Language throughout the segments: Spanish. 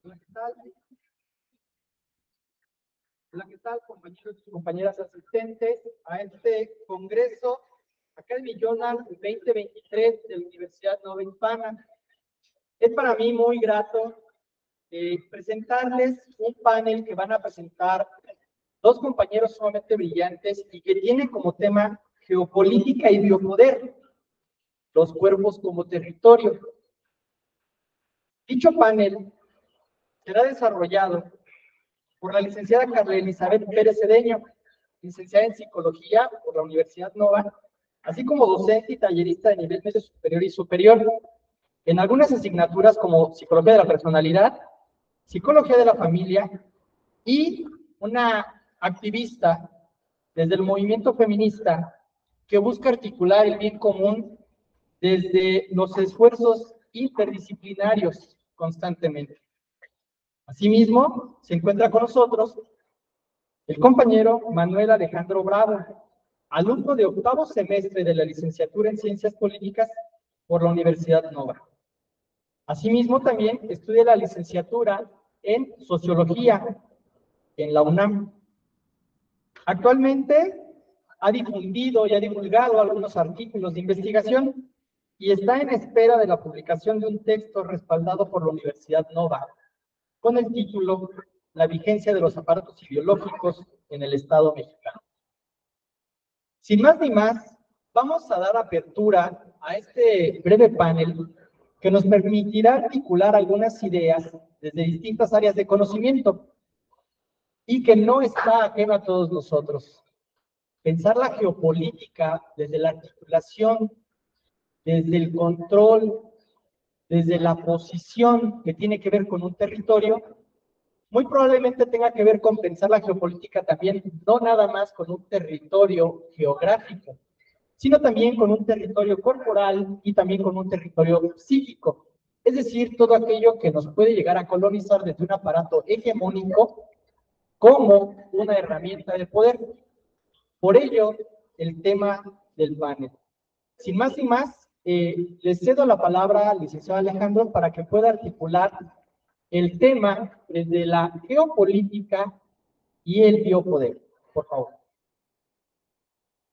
Hola, ¿qué tal? Hola, ¿qué tal, compañeros y compañeras asistentes a este congreso Academy Journal 2023 de la Universidad Nova Hispana? Es para mí muy grato presentarles un panel que van a presentar dos compañeros sumamente brillantes y que tienen como tema geopolítica y biopoder, los cuerpos como territorio. Dicho panel será desarrollado por la licenciada Carla Elizabeth Pérez Cedeño, licenciada en Psicología por la Universidad Nova, así como docente y tallerista de nivel medio superior y superior, en algunas asignaturas como Psicología de la Personalidad, Psicología de la Familia y una activista desde el movimiento feminista que busca articular el bien común desde los esfuerzos interdisciplinarios constantemente. Asimismo, se encuentra con nosotros el compañero Manuel Alejandro Bravo, alumno de octavo semestre de la licenciatura en Ciencias Políticas por la Universidad Nova. Asimismo, también estudia la licenciatura en Sociología en la UNAM. Actualmente ha difundido y ha divulgado algunos artículos de investigación y está en espera de la publicación de un texto respaldado por la Universidad Nova, con el título La vigencia de los aparatos ideológicos en el Estado mexicano. Sin más ni más, vamos a dar apertura a este breve panel que nos permitirá articular algunas ideas desde distintas áreas de conocimiento y que no está ajeno a todos nosotros. Pensar la geopolítica desde la articulación, desde el control, desde la posición que tiene que ver con un territorio, muy probablemente tenga que ver con pensar la geopolítica también, no nada más con un territorio geográfico, sino también con un territorio corporal y también con un territorio psíquico. Es decir, todo aquello que nos puede llegar a colonizar desde un aparato hegemónico como una herramienta de poder. Por ello, el tema del panel. Sin más y más, les cedo la palabra al licenciado Alejandro para que pueda articular el tema desde la geopolítica y el biopoder. Por favor.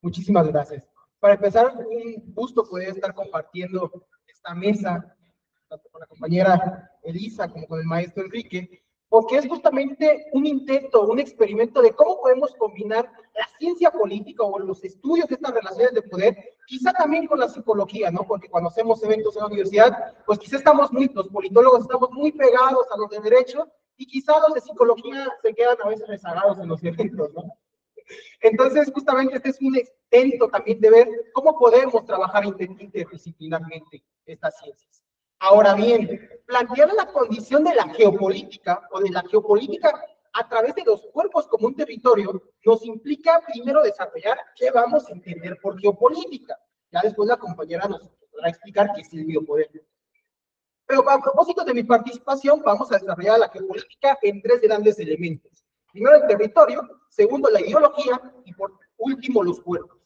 Muchísimas gracias. Para empezar, un gusto poder estar compartiendo esta mesa, tanto con la compañera Elisa como con el maestro Enrique, porque es justamente un intento, un experimento de cómo podemos combinar la ciencia política o los estudios de estas relaciones de poder, quizá también con la psicología, ¿no? Porque cuando hacemos eventos en la universidad, pues quizá los politólogos estamos muy pegados a los de derecho y quizá los de psicología se quedan a veces rezagados en los eventos, ¿no? Entonces, justamente este es un intento también de ver cómo podemos trabajar interdisciplinarmente estas ciencias. Ahora bien, plantear la condición de la geopolítica o de la geopolítica a través de los cuerpos como un territorio nos implica primero desarrollar qué vamos a entender por geopolítica. Ya después la compañera nos podrá explicar qué es el biopoder. Pero a propósito de mi participación, vamos a desarrollar la geopolítica en tres grandes elementos. Primero, el territorio, segundo, la ideología y por último, los cuerpos.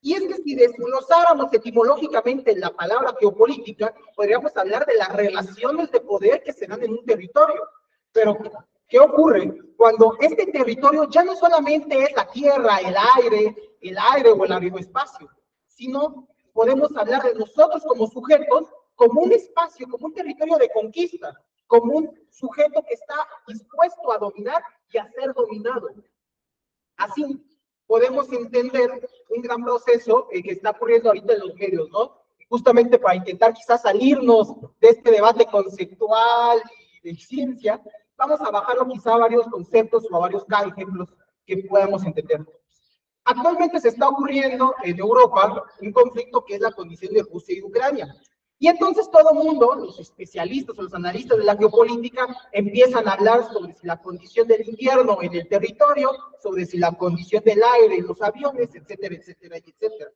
Y es que si desglosáramos etimológicamente la palabra geopolítica, podríamos hablar de las relaciones de poder que se dan en un territorio. Pero, ¿qué ocurre? Cuando este territorio ya no solamente es la tierra, el aire o el aeroespacio, sino podemos hablar de nosotros como sujetos, como un espacio, como un territorio de conquista, como un sujeto que está dispuesto a dominar y a ser dominado. Así podemos entender un gran proceso que está ocurriendo ahorita en los medios, ¿no? Justamente para intentar quizás salirnos de este debate conceptual y de ciencia, vamos a bajarlo quizá a varios conceptos o a varios ejemplos que podamos entender. Actualmente se está ocurriendo en Europa un conflicto que es la condición de Rusia y Ucrania. Y entonces todo el mundo, los especialistas o los analistas de la geopolítica, empiezan a hablar sobre si la condición del invierno en el territorio, sobre si la condición del aire en los aviones, etcétera, etcétera, etcétera.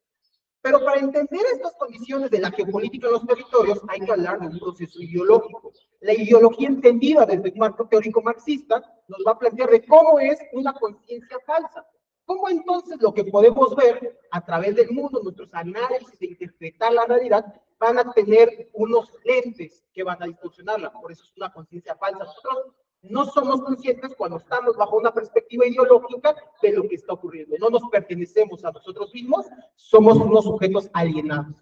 Pero para entender estas condiciones de la geopolítica en los territorios, hay que hablar de un proceso ideológico. La ideología entendida desde un marco teórico marxista nos va a plantear de cómo es una conciencia falsa. ¿Cómo entonces lo que podemos ver a través del mundo, nuestros análisis de interpretar la realidad, van a tener unos lentes que van a distorsionarla, por eso es una conciencia falsa. Nosotros no somos conscientes cuando estamos bajo una perspectiva ideológica de lo que está ocurriendo. No nos pertenecemos a nosotros mismos, somos unos sujetos alienados.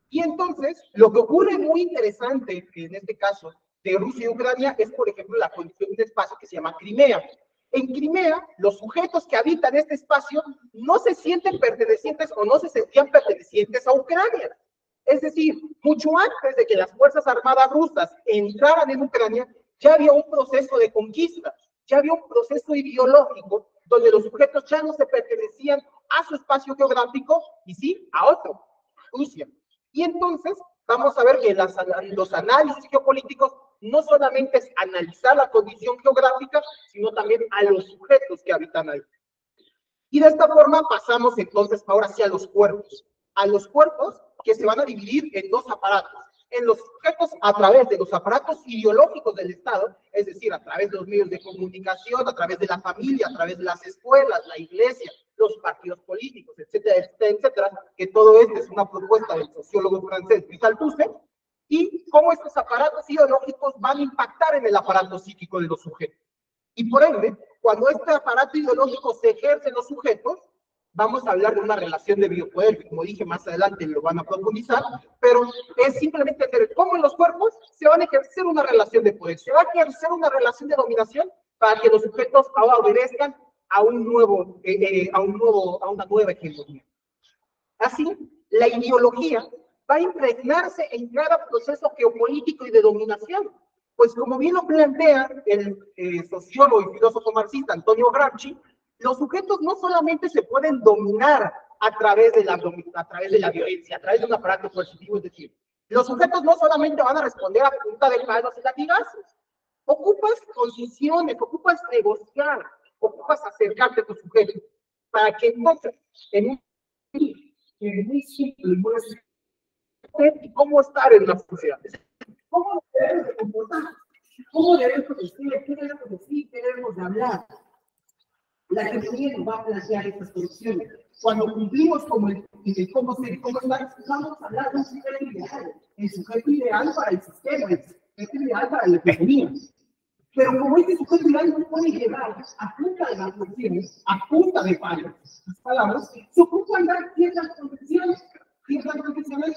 Y entonces, lo que ocurre muy interesante, que en este caso de Rusia y Ucrania, es, por ejemplo, la condición de un espacio que se llama Crimea. En Crimea, los sujetos que habitan este espacio no se sienten pertenecientes o no se sentían pertenecientes a Ucrania. Es decir, mucho antes de que las Fuerzas Armadas rusas entraran en Ucrania, ya había un proceso de conquista, ya había un proceso ideológico donde los sujetos ya no se pertenecían a su espacio geográfico y sí a otro, Rusia. Y entonces vamos a ver que los análisis geopolíticos no solamente es analizar la condición geográfica, sino también a los sujetos que habitan ahí. Y de esta forma pasamos entonces ahora sí a los cuerpos que se van a dividir en dos aparatos. En los sujetos a través de los aparatos ideológicos del Estado, es decir, a través de los medios de comunicación, a través de la familia, a través de las escuelas, la iglesia, los partidos políticos, etcétera, etcétera, etcétera, que todo esto es una propuesta del sociólogo francés Louis Althusser, y cómo estos aparatos ideológicos van a impactar en el aparato psíquico de los sujetos. Y por ende, cuando este aparato ideológico se ejerce en los sujetos, vamos a hablar de una relación de biopoder, que como dije más adelante lo van a profundizar, pero es simplemente ver cómo en los cuerpos se van a ejercer una relación de poder, se va a ejercer una relación de dominación para que los sujetos ahora obedezcan a una nueva hegemonía. Así, la ideología va a impregnarse en cada proceso geopolítico y de dominación, pues como bien lo plantea el sociólogo y filósofo marxista Antonio Gramsci, los sujetos no solamente se pueden dominar a través de la violencia, a través de un aparato coercitivo, es decir, los sujetos no solamente van a responder a punta de palos y latigazos, ocupas posiciones, ocupas negociar, ocupas acercarte a tu sujeto, para que entonces, en un muy simple, y cómo estar en la sociedad, cómo debemos de comportarnos, cómo debemos de decir, qué debemos de decir, qué debemos de hablar. La teoría nos va a plantear estas cuestiones. Cuando cumplimos como el cómo ser y cómo estar, vamos a hablar de un sujeto ideal, el sujeto ideal para el sistema, el sujeto ideal para la economía. Pero como este sujeto ideal no puede llegar a punta de las cuestiones, a punta de palos, las palabras, se ocupan dar ciertas condiciones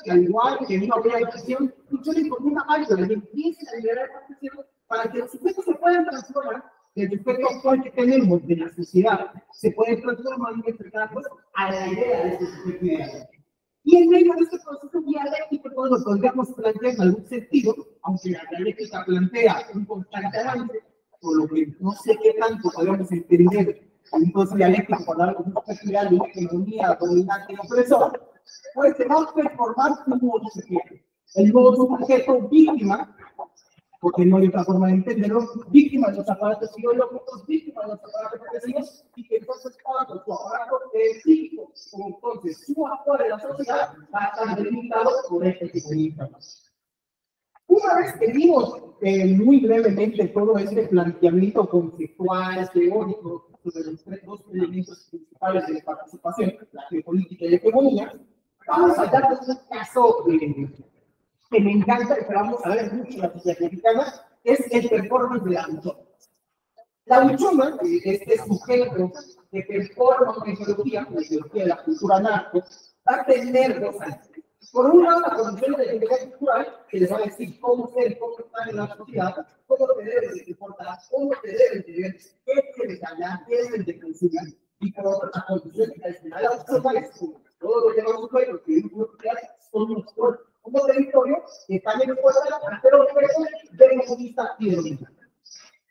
que al igual que en una buena educación, funcionen como una máquina y empiecen a liberar estas cuestiones para que los sujetos se puedan transformar. El sujeto actual que tenemos de la sociedad se puede transformar y enfrentarnos a la idea de este sujeto ideal. Y en medio de este proceso dialéctico, todos lo podríamos plantear en algún sentido, aunque la dialéctica plantea un constante avance, por lo que no sé qué tanto podemos entender un proceso dialéctico cuando hablamos de un sujeto ideal, de una economía dominante y opresora, pues tenemos que formar un nuevo sujeto. El nuevo sujeto víctima, porque no hay otra forma de entenderlo, víctimas de los aparatos ideológicos, víctimas de los aparatos represivos, y que entonces cuando su aparato psíquico, como entonces su actuar en la sociedad, va a estar delimitado por este tipo de información. Una vez que vimos muy brevemente todo este planteamiento conceptual, teórico, sobre los dos elementos principales de la participación, la geopolítica y la economía, vamos a darles un caso que me encanta y que vamos a ver mucho la sociedad mexicana, es el performance de la buchona. La buchona, este sujeto que performa una ideología, la ideología de la cultura narco, va a tener dos años. Por un lado, la condición de la identidad cultural, que les va a decir cómo ser, cómo estar en la sociedad, cómo te debes de comportar, cómo te debes de ver, qué debes hablar, qué debes de consumir. Y por otra, la condición tradicional, la buchona es como todos los demás sujetos que viven son unos cuerpos como territorio que también puede ser, pero de comunista y de dominante.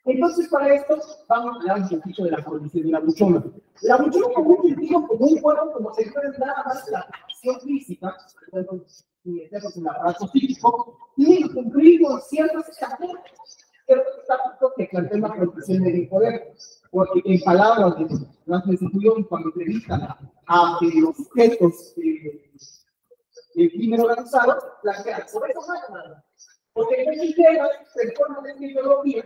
Entonces, para esto, vamos a hablar un poquito de la condición de la buchona. La buchona, como un sentido común, bueno, como se puede nada más la acción física, y meternos en el aparato físico, tiene que cumplir con ciertos estatutos que plantean la protección del poder. Porque en palabras de las instituciones, cuando entrevistan a los sujetos el crimen organizado, plantean sobre eso nada. Porque el sistema se forma de ideología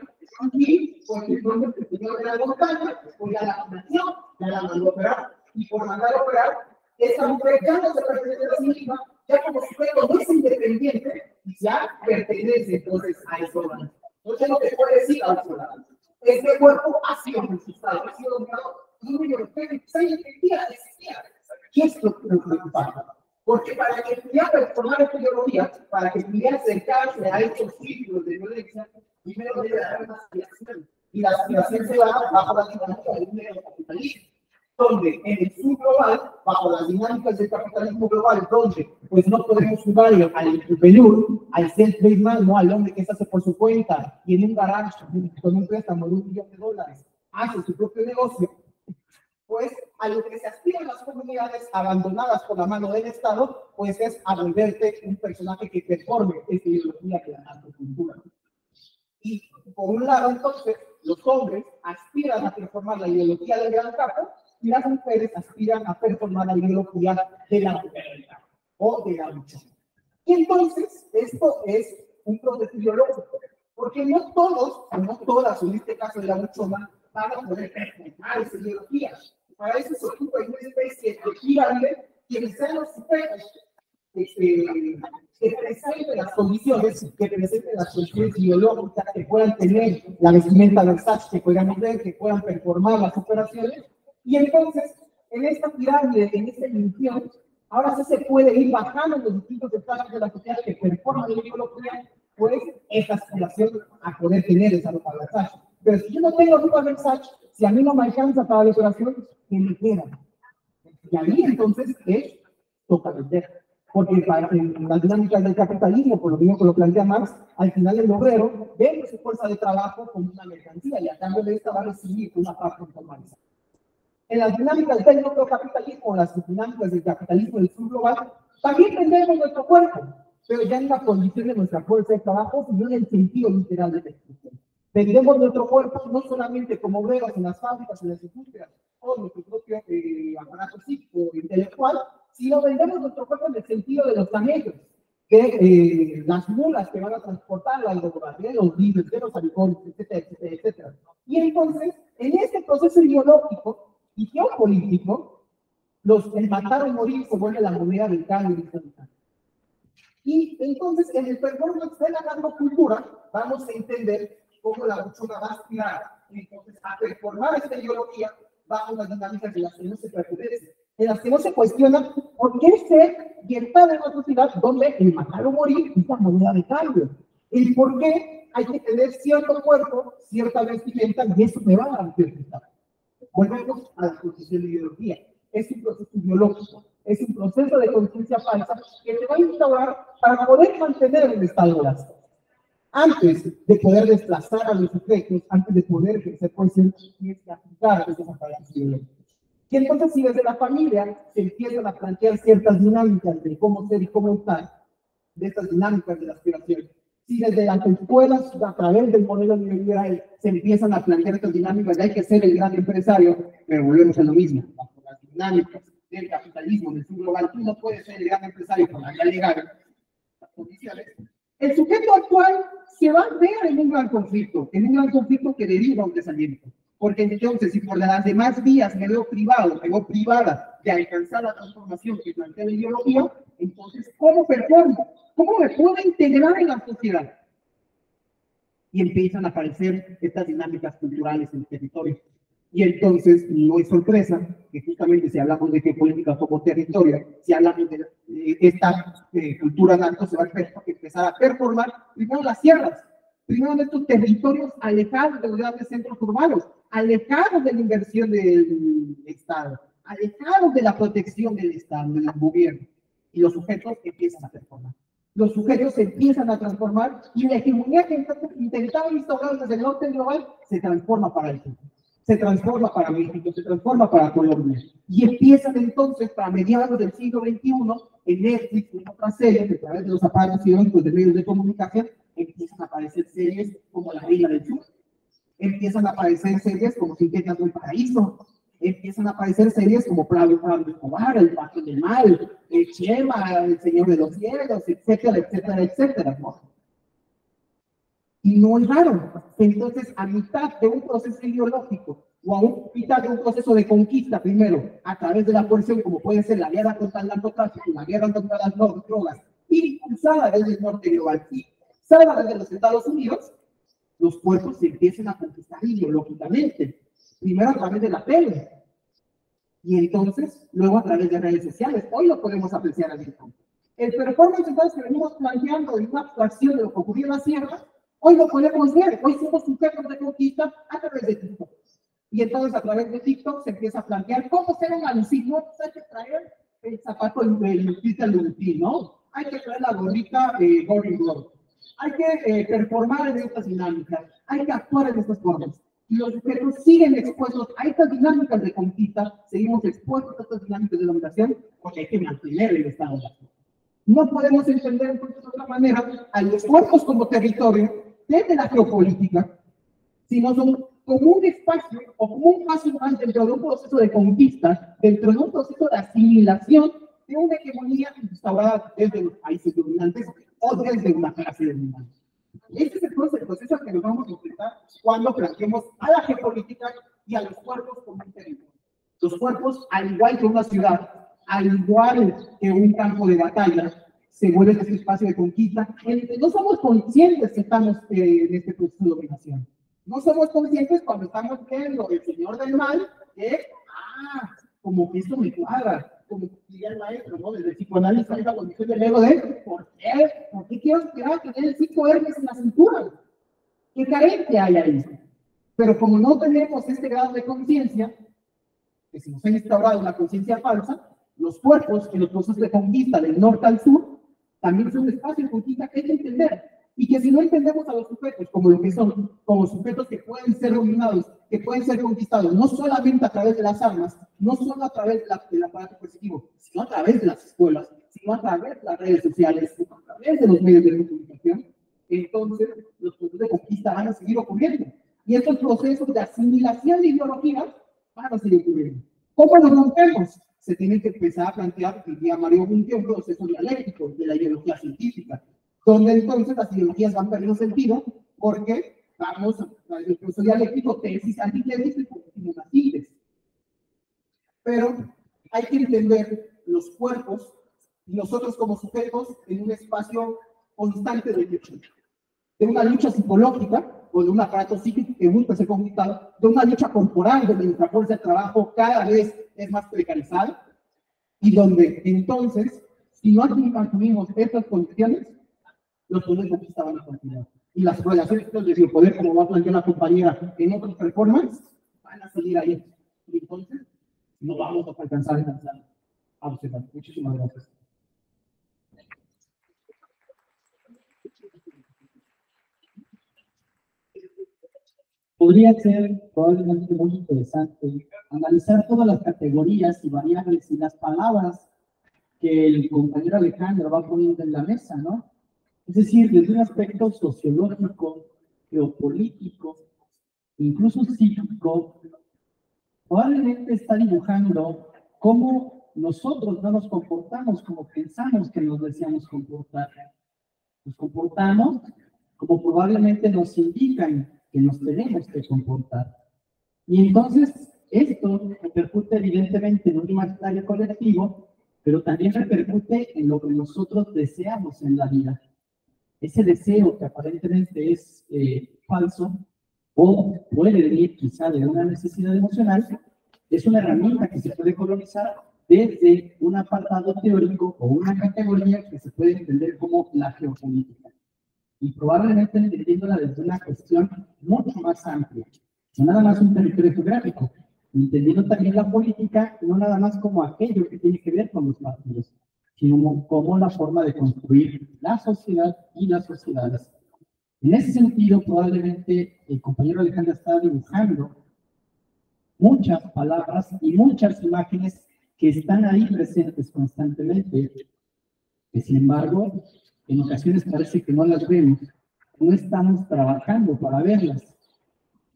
y porque son el señor de la montaña, pues ya la nación, ya la mandó a operar, y por mandar a operar, esa mujer ya no se pertenece a sí misma, ya como sujeto no es independiente, ya pertenece entonces a ese órgano. Entonces no te puede decir a otro lado. Este cuerpo ha sido conquistado, ha sido dominado, y un europeo existía. ¿Qué es lo preocupante? Porque para que pudiera transformar esta ideología, para que pudiera acercarse a estos círculos de violencia, primero debe dar una aspiración. Y la aspiración se da bajo la dinámica del neocapitalismo, donde en el sur global, bajo las dinámicas del capitalismo global, donde pues no podemos jugar al entrepreneur, al self-made man, no al hombre que se hace por su cuenta y en un garage con un préstamo de $1 millón hace su propio negocio, pues a lo que se aspiran las comunidades abandonadas por la mano del Estado, pues es a volverte un personaje que performe esta ideología de la narcocultura. Y por un lado, entonces, los hombres aspiran a performar la ideología del gran capo y las mujeres aspiran a performar la ideología de la mujer o de la lucha. Y entonces, esto es un proceso ideológico, porque no todos, o no todas, en este caso de la luchona, van a poder performar esa ideología. Para eso se ocupa una especie de pirámide que sean los sujetos que presenten las condiciones, ideológicas, que puedan tener la vestimenta Versace, que puedan ver, que puedan performar las operaciones. Y entonces, en esta pirámide, en esta división, ahora sí se puede ir bajando los distintos estados de la sociedad que performan la ideología, pues esa aspiración a poder tener esa ropa Versace. Pero si yo no tengo ropa Versace, si a mí no me alcanza para la operación, ¿qué me queda? Y ahí entonces toca vender. Porque en las dinámicas del capitalismo, por lo mismo que lo plantea Marx, al final el obrero vende su fuerza de trabajo como una mercancía y a cambio de esta va a recibir una parte formalizada. En las dinámicas del capitalismo, las dinámicas del capitalismo del sur global, también vendemos nuestro cuerpo, pero ya en la condición de nuestra fuerza de trabajo, sino en el sentido literal de la expresión. Vendemos nuestro cuerpo no solamente como obreros en las fábricas, en las industrias, o nuestro propio aparato psíquico intelectual, sino vendemos nuestro cuerpo en el sentido de los camellos, de las mulas que van a transportar las drogas, de los vidrios, de los alcoholes, etcétera, etcétera, etcétera. Y entonces, en este proceso ideológico y geopolítico, el matar o morir se vuelve la moneda del cambio instantáneo. Y entonces, en el performance de la narcocultura, vamos a entender cómo la luchona va a aspirar entonces a performar esta ideología bajo las dinámicas de las que no se pertenece, en las que no se cuestiona por qué ser y entrar en una sociedad donde el matar o morir es la moneda de cambio, el por qué hay que tener cierto cuerpo, cierta vestimenta, y eso me va a dar cierto estado. Volvemos a la posición de ideología. Es un proceso ideológico, es un proceso de conciencia falsa que se va a instaurar para poder mantener el estado de las cosas. Antes de poder desplazar a los sujetos, antes de poder ejercer conciencia, tienes que aplicar esos aparatos ideológicos. Y entonces, si desde la familia se empiezan a plantear ciertas dinámicas de cómo ser y cómo estar, de estas dinámicas de la aspiración, si desde las escuelas, a través del modelo neoliberal, se empiezan a plantear estas dinámicas de hay que ser el gran empresario, pero volvemos a lo mismo, bajo las dinámicas del capitalismo, del sur global, tú no puedes ser el gran empresario con la vía legal, las condiciones. El sujeto actual se va a ver en un gran conflicto que deriva un desaliento. Porque entonces, si por las demás vías me veo privada de alcanzar la transformación que plantea la ideología, entonces, ¿cómo performo? ¿Cómo me puedo integrar en la sociedad? Y empiezan a aparecer estas dinámicas culturales en el territorio. Y entonces, no es sorpresa que justamente si hablamos de geopolítica como territorio, si hablamos de esta cultura narco, se va a empezar a performar primero las sierras, primero en estos territorios alejados de los grandes centros urbanos, alejados de la inversión del Estado, alejados de la protección del Estado, del gobierno. Y los sujetos empiezan a performar. Los sujetos se empiezan a transformar y la hegemonía que intentaba instaurar desde el norte global se transforma para el sur. Se transforma para México, se transforma para Colombia. Y empiezan entonces, para mediados del siglo XXI, en Netflix, en otras series, a través de los aparatos ideológicos de medios de comunicación, empiezan a aparecer series como La Reina del Sur, empiezan a aparecer series como Sintetas del Paraíso, empiezan a aparecer series como Pablo Escobar, El Pacto del Mal, El Chema, El Señor de los Cielos, etcétera, etcétera, etcétera, ¿no? Y no es raro. Entonces, a mitad de un proceso ideológico o a un proceso de conquista primero a través de la coerción, como puede ser la guerra contra el narcotráfico, la guerra contra las drogas, impulsada desde el norte global y impulsada desde los Estados Unidos, los cuerpos se empiezan a conquistar ideológicamente, primero a través de la tele, y entonces luego a través de redes sociales. Hoy lo podemos apreciar así. El performance entonces que venimos planteando en una actuación de lo que ocurrió en la sierra, hoy lo podemos ver, hoy somos sujetos de conquista a través de TikTok. Y entonces a través de TikTok se empieza a plantear cómo ser un alucinó, pues hay que traer el zapato del Lutin, ¿no? Hay que traer la gorrita Gordon Blow. Hay que performar en estas dinámicas, hay que actuar en estas formas. Y los sujetos siguen expuestos a estas dinámicas de conquista, seguimos expuestos a estas dinámicas de dominación, porque hay que mantener el estado de la cosa. No podemos entender entonces de otra manera a los cuerpos como territorio desde la geopolítica, sino son como un espacio o como un paso más dentro de un proceso de conquista, dentro de un proceso de asimilación de una hegemonía instaurada desde los países dominantes o desde una clase dominante. Este es el proceso al que nos vamos a enfrentar cuando planteemos a la geopolítica y a los cuerpos como un territorio. Los cuerpos, al igual que una ciudad, al igual que un campo de batalla, se vuelven este espacio de conquista en el que no somos conscientes que estamos en este proceso de dominación. No somos conscientes cuando estamos viendo el señor del mal que, como que esto me cuadra, como diría el maestro, ¿no? Desde el psicoanálisis hay la condición del ego de, ¿por qué quiero esperar a tener el 5 hermes en la cintura? ¿Qué carencia hay ahí? Pero como no tenemos este grado de conciencia, que se nos ha instaurado una conciencia falsa, los cuerpos en los procesos de conquista del norte al sur también son un espacio de conquista que hay que entender. Y que si no entendemos a los sujetos como lo que son, como sujetos que pueden ser dominados, que pueden ser conquistados, no solamente a través de las armas, no solo a través del aparato coercitivo, sino a través de las escuelas, sino a través de las redes sociales, sino a través de los medios de comunicación, entonces los procesos de conquista van a seguir ocurriendo. Y estos procesos de asimilación de ideologías van a seguir ocurriendo. ¿Cómo los rompemos? Se tiene que empezar a plantear, el día Mario Bunge, un proceso dialéctico de la ideología científica, donde entonces las ideologías van perdiendo sentido porque vamos a el proceso dialéctico, tesis, antitesis y continuamos la síntesis. Pero hay que entender los cuerpos y nosotros como sujetos en un espacio constante de una lucha psicológica o de un aparato psíquico que busca ser conquistado, de una lucha corporal donde nuestra fuerza de trabajo cada vez es más precarizada y donde entonces, si no asumimos estas condiciones, los poderes de conquista van a continuar. Y las relaciones de poder, como va a plantear la compañera en otros performances, van a salir ahí. Y entonces, no vamos a alcanzar a observar. Muchísimas gracias. Podría ser probablemente muy interesante analizar todas las categorías y variables y las palabras que el compañero Alejandro va poniendo en la mesa, ¿no? Es decir, desde un aspecto sociológico, geopolítico, incluso psíquico, probablemente está dibujando cómo nosotros no nos comportamos como pensamos que nos deseamos comportar. Nos comportamos como probablemente nos indican que nos tenemos que comportar. Y entonces, esto repercute evidentemente en un imaginario colectivo, pero también repercute en lo que nosotros deseamos en la vida. Ese deseo que aparentemente es falso o puede venir quizá de una necesidad emocional, es una herramienta que se puede colonizar desde un apartado teórico o una categoría que se puede entender como la geopolítica. Y probablemente entendiéndola desde una cuestión mucho más amplia, no nada más un territorio geográfico, entendiendo también la política no nada más como aquello que tiene que ver con los partidos, sino como la forma de construir la sociedad y las sociedades. En ese sentido, probablemente el compañero Alejandro está dibujando muchas palabras y muchas imágenes que están ahí presentes constantemente, que sin embargo, en ocasiones parece que no las vemos, no estamos trabajando para verlas.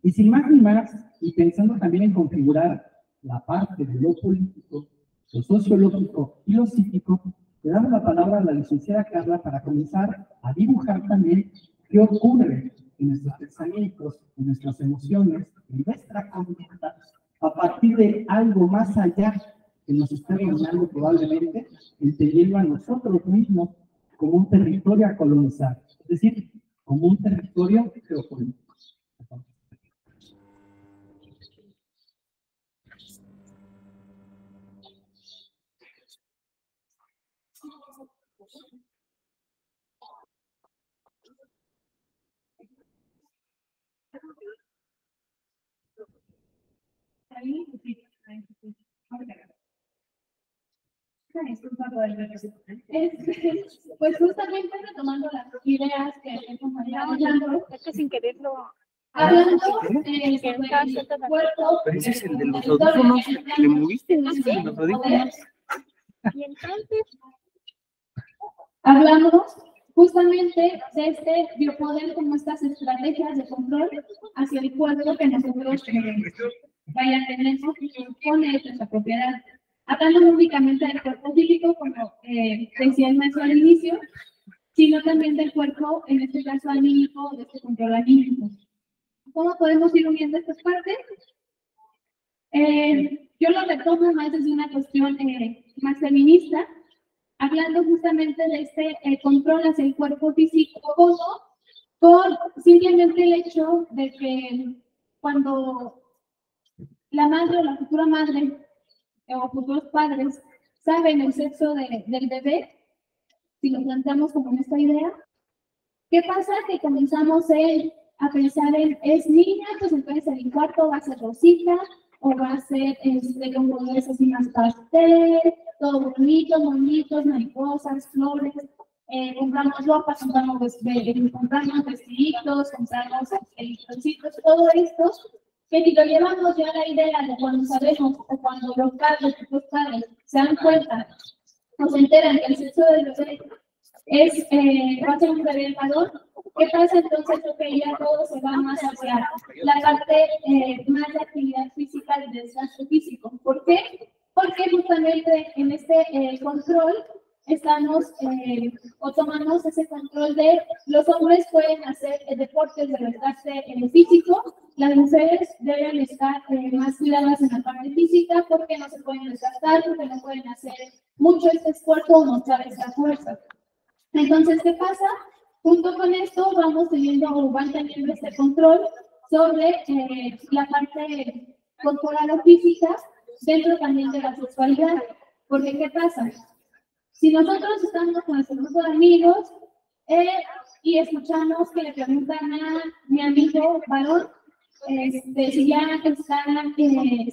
Y sin más ni más, y pensando también en configurar la parte de lo político, lo sociológico y lo psíquico, le damos la palabra a la licenciada Carla para comenzar a dibujar también qué ocurre en nuestros pensamientos, en nuestras emociones, en nuestra conducta, a partir de algo más allá que nos está dominando probablemente, entendiendo a nosotros mismos como un territorio a colonizar, es decir, como un territorio geopolítico. Pues justamente retomando las ideas que el compañero hablando, sin quererlo. hablando sobre el cuerpo, Pero ese es el de los audífonos, le moviste, ¿no? El de los audífonos. Y entonces, hablamos justamente de este biopoder como estas estrategias de control hacia el cuerpo que nosotros tenemos con nuestra propiedad. Hablando no únicamente del cuerpo físico, como decía el maestro al inicio, sino también del cuerpo, en este caso anímico, de este control anímico. ¿Cómo podemos ir uniendo estas partes? Yo lo retomo más desde una cuestión más feminista, hablando justamente de este control hacia el cuerpo físico, por simplemente el hecho de que cuando la madre o la futura madre o futuros padres saben el sexo del bebé, si lo planteamos como en esta idea, ¿qué pasa? Que comenzamos a pensar en, es niña, pues entonces el cuarto va a ser rosita, o va a ser con colores así más pastel, todo bonito, bonitos, mariposas, flores, compramos ropa, compramos vestiditos, compramos listoncitos, todo esto, que si lo llevamos ya a la idea de cuando sabemos, o cuando los padres se dan cuenta, o se enteran que el sexo del bebé va a ser un bebé varón, ¿qué pasa entonces? Que ya todo se va más hacia la parte más de actividad física y de desgaste físico. ¿Por qué? Porque justamente en este control estamos o tomamos ese control de los hombres pueden hacer deportes de desgaste físico, las mujeres deben estar más cuidadas en la parte física porque no se pueden desgastar, porque no pueden hacer mucho este esfuerzo o mostrar esta fuerza. Entonces, ¿qué pasa? Junto con esto vamos teniendo o van teniendo este control sobre la parte corporal o física dentro también de la sexualidad. Porque, ¿qué pasa? Si nosotros estamos con nuestro grupo de amigos y escuchamos que le preguntan a mi amigo varón si ya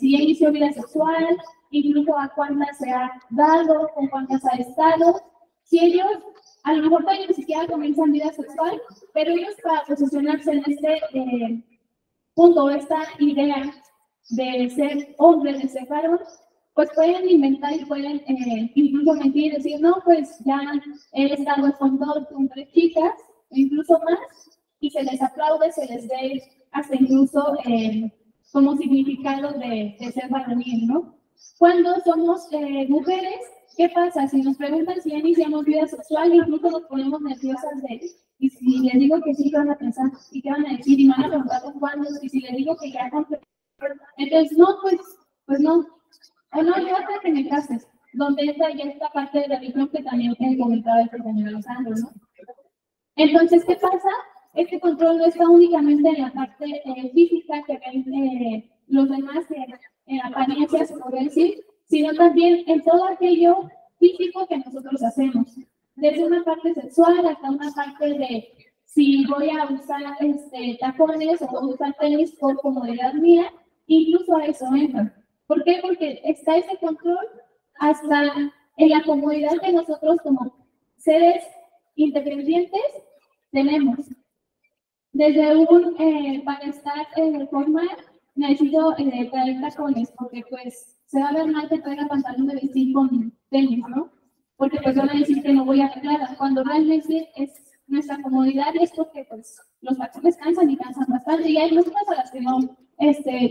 inició vida sexual, incluso a cuántas se ha dado, con cuántas ha estado, si ellos a lo mejor todavía ni siquiera comienzan vida sexual, pero ellos para posicionarse en este punto, esta idea de ser hombre, de ser varón, pues pueden inventar y pueden incluso mentir y decir, no, pues ya he estado con 3 chicas, incluso más, y se les aplaude, se les dé hasta incluso como significado de ser varonil, ¿no? Cuando somos mujeres, ¿qué pasa? Si nos preguntan si ya iniciamos vida sexual, incluso nos ponemos nerviosas y si les digo que sí, ¿qué van a pensar? ¿Y qué van a decir? Y me van a preguntar con cuándo, y si les digo que ya entonces, no, pues no. O no, yo hasta que me cases, donde entra ya esta parte de la religión que también comentaba el compañero Alessandro, ¿no? Entonces, ¿qué pasa? Este control no está únicamente en la parte física que ven los demás apariencias, se podría decir, sino también en todo aquello físico que nosotros hacemos. Desde una parte sexual hasta una parte de si voy a usar tacones o usar tenis por comodidad mía, incluso a eso entra. ¿Por qué? Porque está ese control hasta en la comodidad que nosotros como seres independientes tenemos. Desde un para estar formal, necesito traer tacones, porque pues se va a ver mal que traiga pantalón de vestir con tenis, ¿no? Porque pues van a decir que no voy a arreglar, cuando realmente es nuestra comodidad, y es porque pues los tacones cansan y cansan bastante, y hay muchas a las que no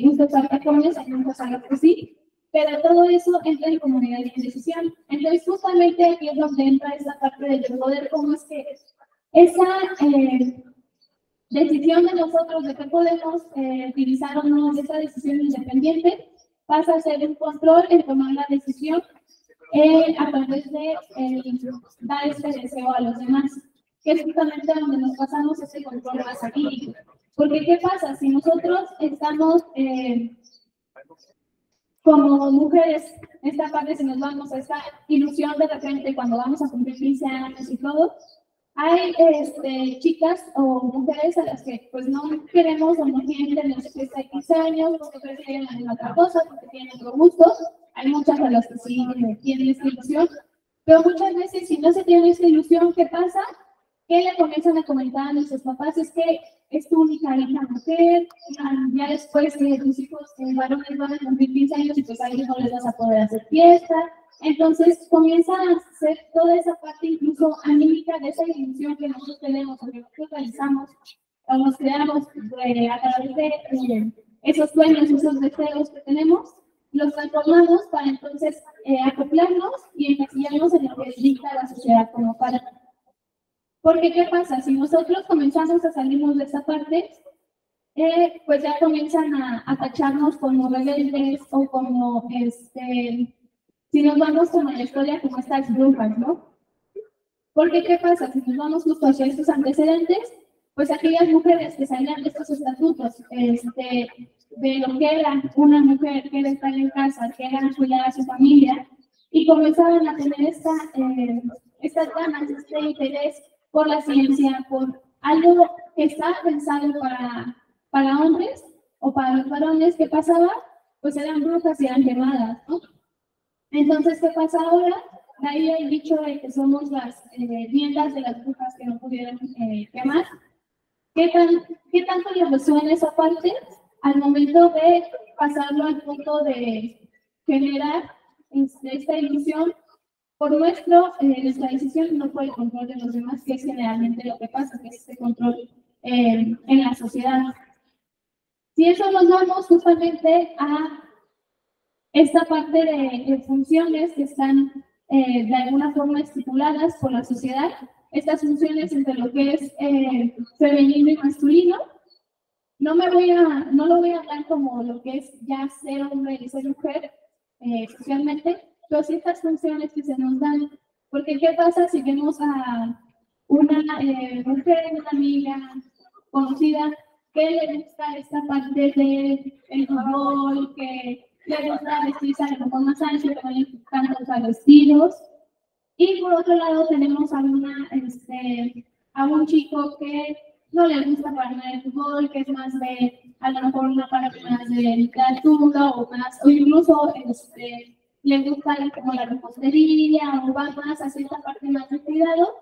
gusta usar tacones, hay muchas a las que sí, pero todo eso entra en comodidad y en decisión. Entonces justamente aquí es donde entra esa parte del poder, cómo es que esa decisión de nosotros de qué podemos utilizar o no esa decisión independiente pasa a ser un control en tomar la decisión a través de dar este deseo a los demás, que es justamente donde nos pasamos ese control más aquí. Porque ¿qué pasa? Si nosotros estamos como mujeres, esta parte, si nos vamos a esta ilusión de repente cuando vamos a cumplir 15 años y todo, hay chicas o mujeres a las que pues no queremos o no quieren tener 15 años, porque prefieren hacer otra cosa, porque tienen otro gusto. Hay muchas a las que sí tienen esta ilusión, pero muchas veces si no se tiene esta ilusión, ¿qué pasa? Que le comienzan a comentar a nuestros papás, es que es tu única hija mujer, ya después tus hijos varones van a cumplir 15 años y pues ahí no les vas a poder hacer fiesta. Entonces comienza a ser toda esa parte incluso anímica de esa ilusión que nosotros tenemos, o que nosotros realizamos, o nos creamos a través de esos sueños, esos deseos que tenemos, los transformamos para entonces acoplarnos y encasillarnos en lo que dicta la sociedad como para. Porque, ¿qué pasa? Si nosotros comenzamos a salirnos de esa parte, pues ya comienzan a tacharnos como rebeldes o como, si nos vamos con la historia como estas brujas, ¿no? Porque, ¿qué pasa? Si nos vamos justo hacia estos antecedentes, pues aquellas mujeres que salían de estos estatutos, de lo que era una mujer que era estar en casa, que era cuidar a su familia, y comenzaban a tener estas ganas, este interés por la ciencia, por algo que estaba pensado para hombres o para los varones, ¿qué pasaba? Pues eran brujas y eran quemadas, ¿no? Entonces, ¿qué pasa ahora? De ahí el dicho de que somos las nietas de las brujas que no pudieron quemar. ¿Qué tanto les resuena esa parte al momento de pasarlo al punto de generar esta ilusión por nuestra decisión, no por el control de los demás, que es generalmente lo que pasa, que es este control en la sociedad? Si eso nos vamos justamente a esta parte de funciones que están de alguna forma estipuladas por la sociedad, estas funciones entre lo que es femenino y masculino, no lo voy a hablar como lo que es ya ser hombre y ser mujer socialmente, pero sí estas funciones que se nos dan, porque ¿qué pasa si vemos a una mujer, una amiga conocida, que le gusta esta parte del fútbol, que le gusta vestirse a lo mejor más ancho, que no le gustan los vestidos? Y por otro lado tenemos a un chico que no le gusta para nada el fútbol, que es más de, a lo mejor una parte más de literatura o incluso le gusta como la repostería o va más hacia esta parte más de cuidado.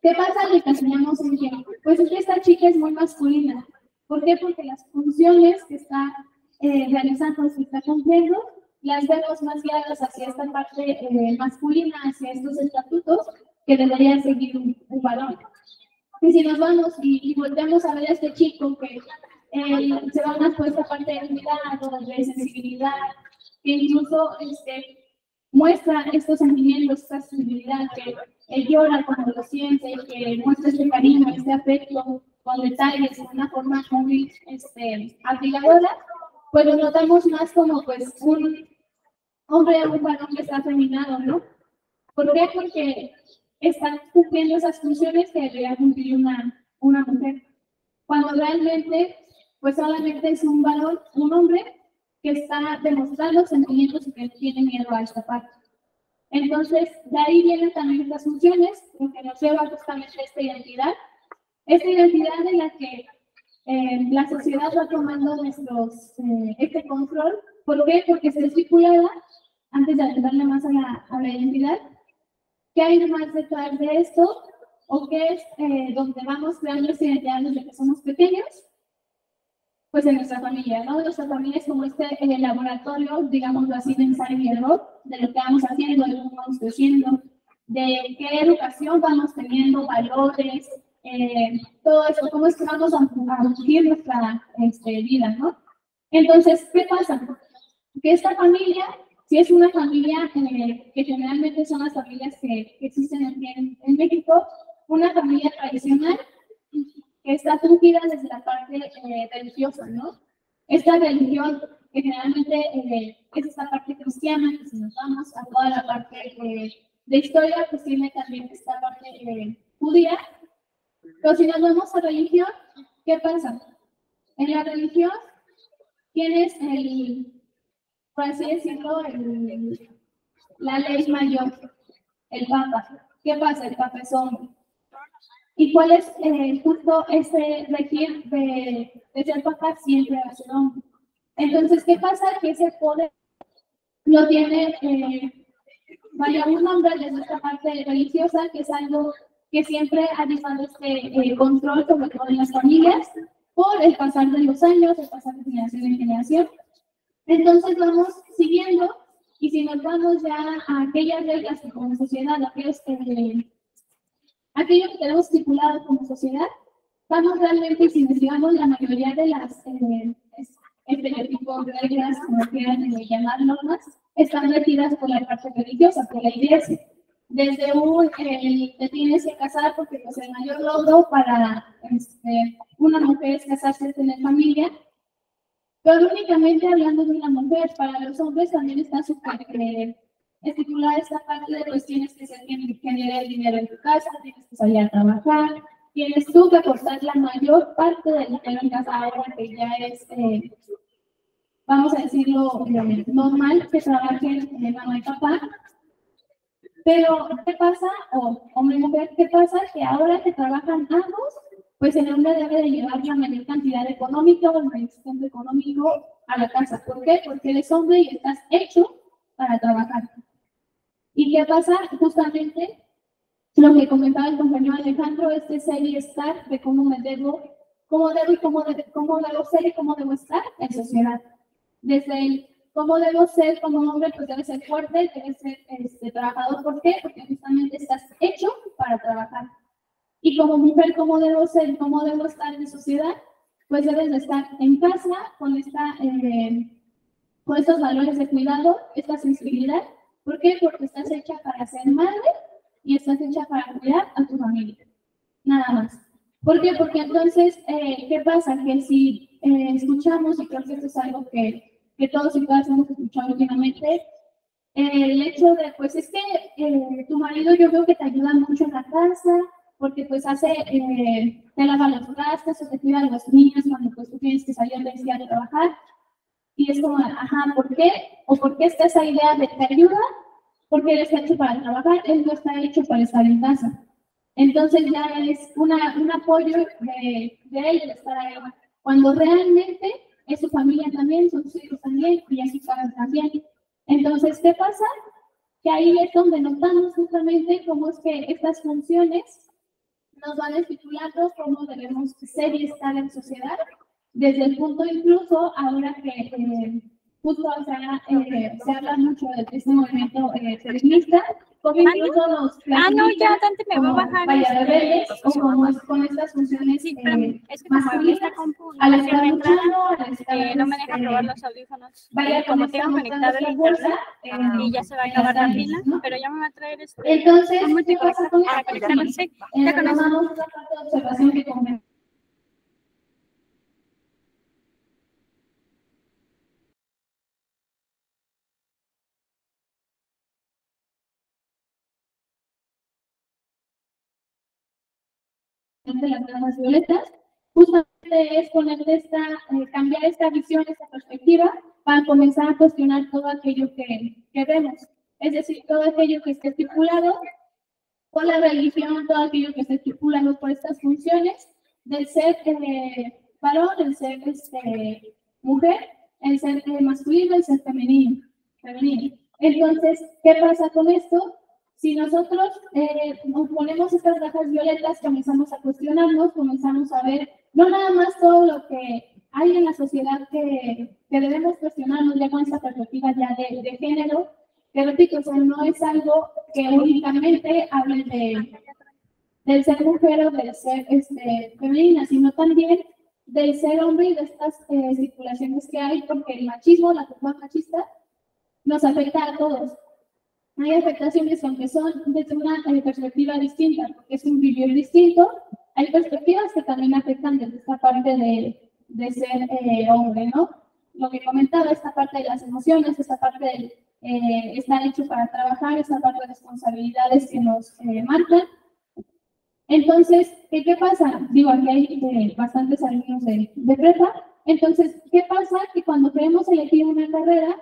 ¿Qué pasa? Le encasilamos en que, pues es que esta chica es muy masculina. ¿Por qué? Porque las funciones que está realizando, que está cumpliendo, las vemos más guiadas hacia esta parte masculina, hacia estos estatutos que debería seguir un varón. Y si nos vamos y volvemos a ver a este chico que se va más por esta parte de cuidado, de sensibilidad, que incluso muestra estos sentimientos, esta sensibilidad, que él llora cuando lo siente, que muestra este cariño, este afecto con detalles, de una forma muy abrigadora, pues lo notamos más como pues un hombre o un varón que está afeminado, ¿no? ¿Por qué? Porque están cumpliendo esas funciones que debería cumplir una mujer, cuando realmente pues solamente es un varón, un hombre que está demostrando sentimientos y que tiene miedo a esta parte. Entonces, de ahí vienen también estas funciones, lo que nos lleva justamente a esta identidad en la que la sociedad va tomando este control. ¿Por qué? Porque se estipulaba, antes de adentrarle más a la identidad, ¿qué hay más detrás de esto? ¿O qué es donde vamos creando esta identidad desde que somos pequeños? Pues en nuestra familia, ¿no? Nuestra familia es como el laboratorio, digámoslo así, de ensayo y error, de lo que vamos haciendo, de cómo vamos creciendo, de qué educación vamos teniendo, valores, todo eso, cómo es que vamos a vivir nuestra vida, ¿no? Entonces, ¿qué pasa? Que esta familia, si es una familia que generalmente son las familias que existen aquí en México, una familia tradicional, que está fungida desde la parte religiosa, ¿no? Esta religión que generalmente es esta parte cristiana, que si nos vamos a toda la parte de historia, pues tiene también esta parte judía. Pero si nos vamos a religión, ¿qué pasa? En la religión tienes por así decirlo, la ley mayor, el Papa. ¿Qué pasa? El Papa es hombre. ¿Y cuál es justo ese regir de ser Papa? Siempre va a ser hombre. Entonces, ¿qué pasa? Que ese poder lo tiene, un hombre desde esta parte religiosa, que es algo que siempre ha llevado este control, sobre todo en las familias, por el pasar de los años, el pasar de generación en generación. Entonces vamos siguiendo, y si nos vamos ya a aquellas reglas que como sociedad, aquello que tenemos estipulado como sociedad, vamos realmente, si investigamos la mayoría de las estereotipos, reglas, como quieran llamar normas, están metidas por la parte religiosa, por la iglesia. Desde te tienes que casar porque pues, el mayor logro para una mujer es casarse, es tener familia, pero únicamente hablando de una mujer. Para los hombres también está súper estipulada esta parte de pues tienes que ser quien genere el dinero en tu casa, tienes que salir a trabajar, tienes tú que aportar la mayor parte del dinero en casa ahora que ya es, vamos a decirlo, normal que trabajen mamá y papá. Pero, ¿qué pasa? Hombre y mujer, ¿qué pasa? Que ahora que trabajan ambos, pues el hombre debe de llevar la mayor cantidad económica o el mayor sustento económico a la casa. ¿Por qué? Porque eres hombre y estás hecho para trabajar. ¿Y qué pasa? Justamente lo que comentaba el compañero Alejandro, ser y estar de cómo debo ser y cómo debo estar en sociedad. Desde el cómo debo ser como hombre, pues debe ser fuerte, debe ser trabajador. ¿Por qué? Porque justamente estás hecho para trabajar. Y como mujer, ¿cómo debo ser? ¿Cómo debo estar en sociedad? Pues debes de estar en casa con estos valores de cuidado, esta sensibilidad. ¿Por qué? Porque estás hecha para ser madre y estás hecha para cuidar a tu familia. Nada más. ¿Por qué? Porque entonces, ¿qué pasa? Que si escuchamos, y creo que esto es algo que todos y todas hemos escuchado últimamente, el hecho de, pues es que tu marido yo veo que te ayuda mucho en la casa, porque pues te lava los trastes o te cuida a los niños cuando pues tú tienes que salir del día de trabajar. Y es como, ajá, ¿por qué? ¿O por qué está esa idea de te ayuda? Porque él está hecho para trabajar, él no está hecho para estar en casa. Entonces ya es un apoyo de él el estar ahí. Cuando realmente es su familia también, son sus hijos también, y así pagan también. Entonces, ¿qué pasa? Que ahí es donde notamos justamente cómo es que estas funciones nos van estipulando cómo debemos ser y estar en sociedad, desde el punto incluso ahora que justo se habla mucho de este movimiento feminista, como incluso los no, ya Dante me va a bajar rebeldes, o como con estas funciones sí, es que como esta compu al estar luchando, no me deja probar los audífonos. Vaya, Como tengo conectado el internet y ya se va a acabar la pila, pero ya me va a traer entonces, ¿qué para pasa con esto? conectarse. Ya con eso. Tomamos una parte de observación que comentamos. De las ramas violetas, justamente es cambiar esta visión, esta perspectiva, para comenzar a cuestionar todo aquello que vemos. Es decir, todo aquello que está estipulado por la religión, todo aquello que está estipulado por estas funciones del ser varón, el ser mujer, el ser masculino, el ser femenino. Entonces, ¿qué pasa con esto? Si nosotros nos ponemos estas rajas violetas, comenzamos a cuestionarnos, comenzamos a ver no nada más todo lo que hay en la sociedad que debemos cuestionarnos ya con esta perspectiva ya de género, que repito, o sea, no es algo que únicamente hable del ser mujer o del ser femenina, sino también del ser hombre y de estas circulaciones que hay, porque el machismo, la cultura machista, nos afecta a todos. Hay afectaciones que aunque son desde una perspectiva distinta, porque es un vivir distinto, hay hay perspectivas que también afectan desde esta parte de ser hombre, ¿no? Lo que comentaba, esta parte de las emociones, esta parte del estar hecho para trabajar, esta parte de responsabilidades que nos marcan. Entonces, ¿qué pasa? Digo, aquí hay bastantes alumnos de prepa. Entonces, ¿qué pasa? Que cuando queremos elegir una carrera,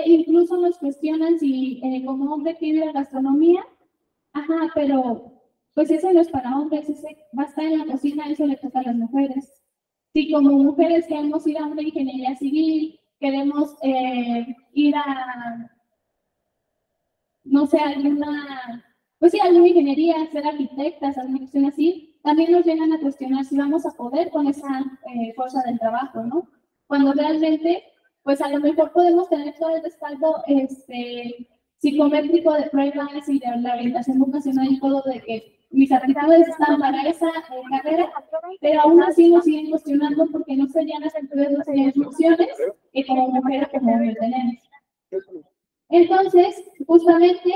incluso nos cuestionan si como hombre quiere la gastronomía. Ajá, pero pues ese no es para hombres, ese va a estar en la cocina, eso le toca a las mujeres. Si como mujeres queremos ir a una ingeniería civil, queremos ir a, no sé, alguna ingeniería, ser arquitectas, alguna cuestión así, también nos llegan a cuestionar si vamos a poder con esa fuerza del trabajo, ¿no? Cuando realmente, pues a lo mejor podemos tener todo el respaldo psicométrico de pruebas y de la orientación vocacional y todo, de que mis habilidades están para esa carrera, pero aún así nos siguen cuestionando porque no serían las funciones que como mujeres que tenemos. Entonces, justamente,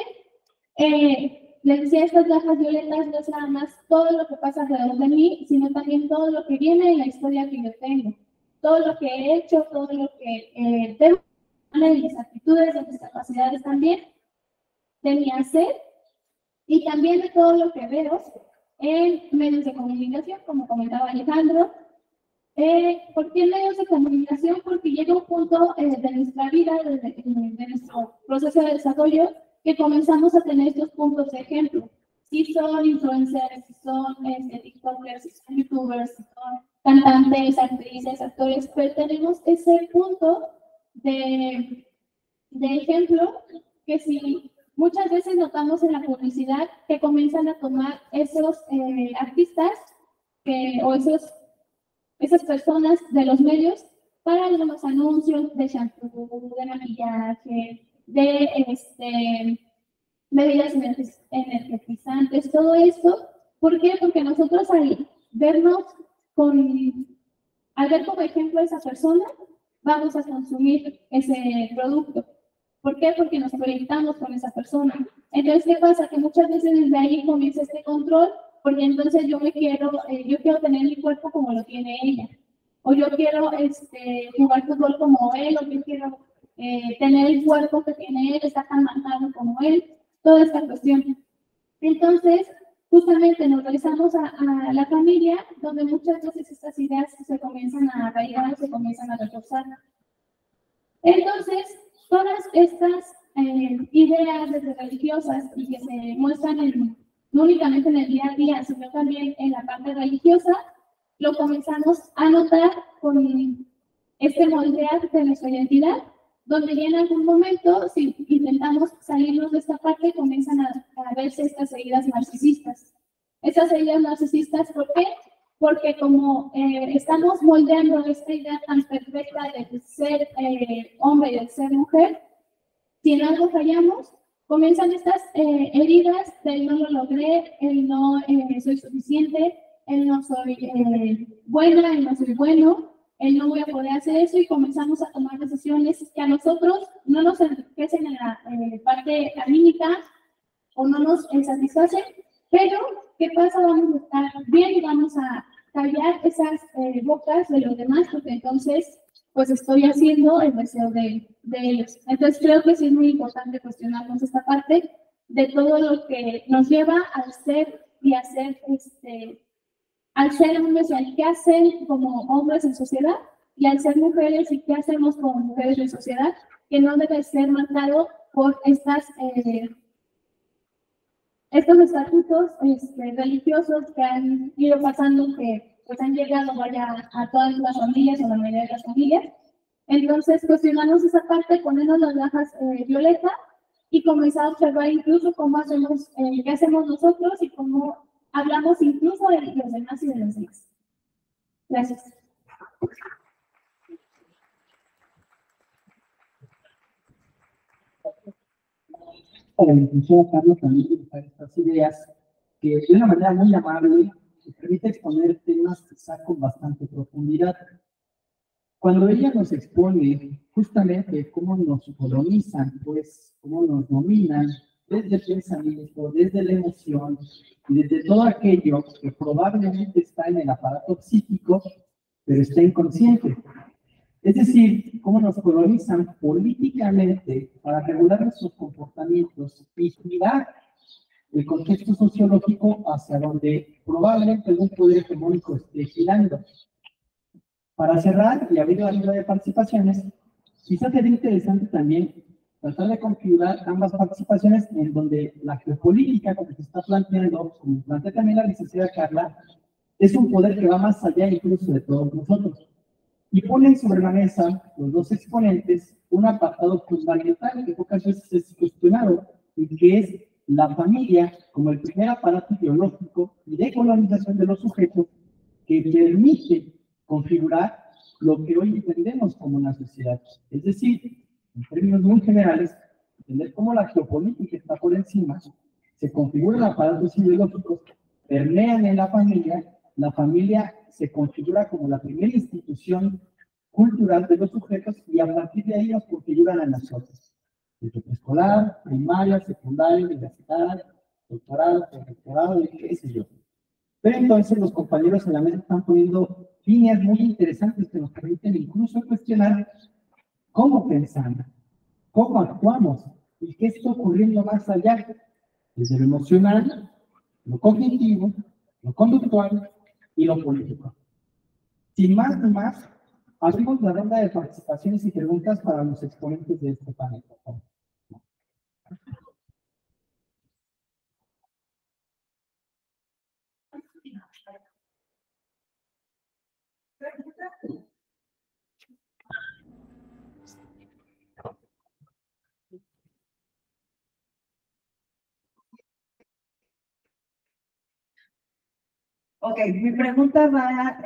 les decía, estas gafas violetas no es nada más todo lo que pasa alrededor de mí, sino también todo lo que viene en la historia que yo tengo, todo lo que he hecho, todo lo que tengo, de mis actitudes, de mis capacidades también, de mi hacer, y también de todo lo que veo en medios de comunicación, como comentaba Alejandro. ¿Por qué medios de comunicación? Porque llega un punto de nuestra vida, de nuestro proceso de desarrollo, que comenzamos a tener estos puntos de ejemplo. Si son influencers, si son tiktokers, si son youtubers, si son cantantes, actrices, actores, pero tenemos ese punto de ejemplo que si muchas veces notamos en la publicidad que comienzan a tomar esos artistas o esas personas de los medios para los anuncios de shampoo, de maquillaje, de bebidas energizantes, todo esto. ¿Por qué? Porque nosotros al ver como ejemplo a esa persona, vamos a consumir ese producto. ¿Por qué? Porque nos proyectamos con esa persona. Entonces, ¿qué pasa? Que muchas veces desde ahí comienza este control, porque entonces yo quiero tener mi cuerpo como lo tiene ella. O yo quiero jugar fútbol como él, o yo quiero tener el cuerpo que tiene él, estar tan marcado como él, toda esta cuestión. Entonces, justamente nos regresamos a la familia, donde muchas veces estas ideas se comienzan a arraigar, se comienzan a reforzar. Entonces, todas estas ideas desde religiosas y que se muestran no únicamente en el día a día, sino también en la parte religiosa, lo comenzamos a notar con este moldear de nuestra identidad, donde ya en algún momento, si intentamos salirnos de esta parte, comienzan a verse estas heridas narcisistas. Estas heridas narcisistas, ¿por qué? Porque como estamos moldeando esta idea tan perfecta de ser hombre y de ser mujer, si en algo fallamos, comienzan estas heridas del no lo logré, el no soy suficiente, el no soy buena, el no soy bueno, el no voy a poder hacer eso, y comenzamos a tomar decisiones que a nosotros no nos enriquecen en la parte anímica o no nos satisfacen, pero ¿qué pasa? Vamos a estar bien y vamos a callar esas bocas de los demás, porque entonces pues estoy haciendo el deseo de ellos. Entonces creo que sí es muy importante cuestionarnos esta parte de todo lo que nos lleva al ser y hacer al ser hombres y al qué hacen como hombres en sociedad, y al ser mujeres y qué hacemos como mujeres en sociedad, que no debe ser marcado por estos estatutos religiosos que han ido pasando, que pues han llegado a todas las familias, o la mayoría de las familias. Entonces, cuestionarnos esa parte, ponernos las gafas violeta y comenzar a observar incluso cómo hacemos, qué hacemos nosotros y cómo hablamos incluso de los demás y de los demás. Gracias. Para la licenciada Carlos también utilizar estas ideas que de una manera muy amable nos permite exponer temas quizá con bastante profundidad. Cuando ella nos expone justamente cómo nos colonizan, pues cómo nos dominan, desde el pensamiento, desde la emoción y desde todo aquello que probablemente está en el aparato psíquico, pero está inconsciente. Es decir, cómo nos colonizan políticamente para regular nuestros comportamientos y girar el contexto sociológico hacia donde probablemente algún poder hegemónico esté girando. Para cerrar y abrir la línea de participaciones, quizás sería interesante también tratar de configurar ambas participaciones en donde la geopolítica, como se está planteando, como plantea también la licenciada Carla, es un poder que va más allá incluso de todos nosotros. Y ponen sobre la mesa los dos exponentes un apartado fundamental que pocas veces es cuestionado, y que es la familia como el primer aparato ideológico y de colonización de los sujetos que permite configurar lo que hoy entendemos como una sociedad. Es decir, en términos muy generales, entender cómo la geopolítica está por encima, se configuran aparatos ideológicos, permean en la familia se configura como la primera institución cultural de los sujetos y a partir de ahí nos configuran a nosotros. Desde preescolar, primaria, secundaria, universidad, doctorado, postdoctorado, qué sé yo. Pero entonces los compañeros en la mesa están poniendo líneas muy interesantes que nos permiten incluso cuestionar cómo pensamos, cómo actuamos y qué está ocurriendo más allá, desde lo emocional, lo cognitivo, lo conductual y lo político. Sin más ni más, abrimos la ronda de participaciones y preguntas para los exponentes de este panel, por favor. Ok, mi pregunta va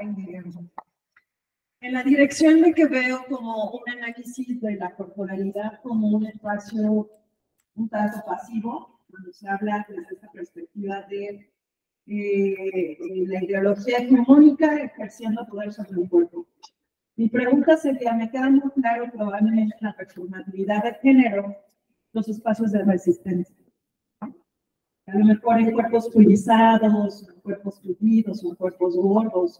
en la dirección de que veo como un análisis de la corporalidad como un espacio un tanto pasivo, cuando se habla desde esta perspectiva de la ideología hegemónica ejerciendo poder sobre el cuerpo. Mi pregunta sería, me queda muy claro probablemente en la performatividad de género, los espacios de resistencia. A lo mejor en cuerpos purizados, en cuerpos tupidos, en cuerpos gordos,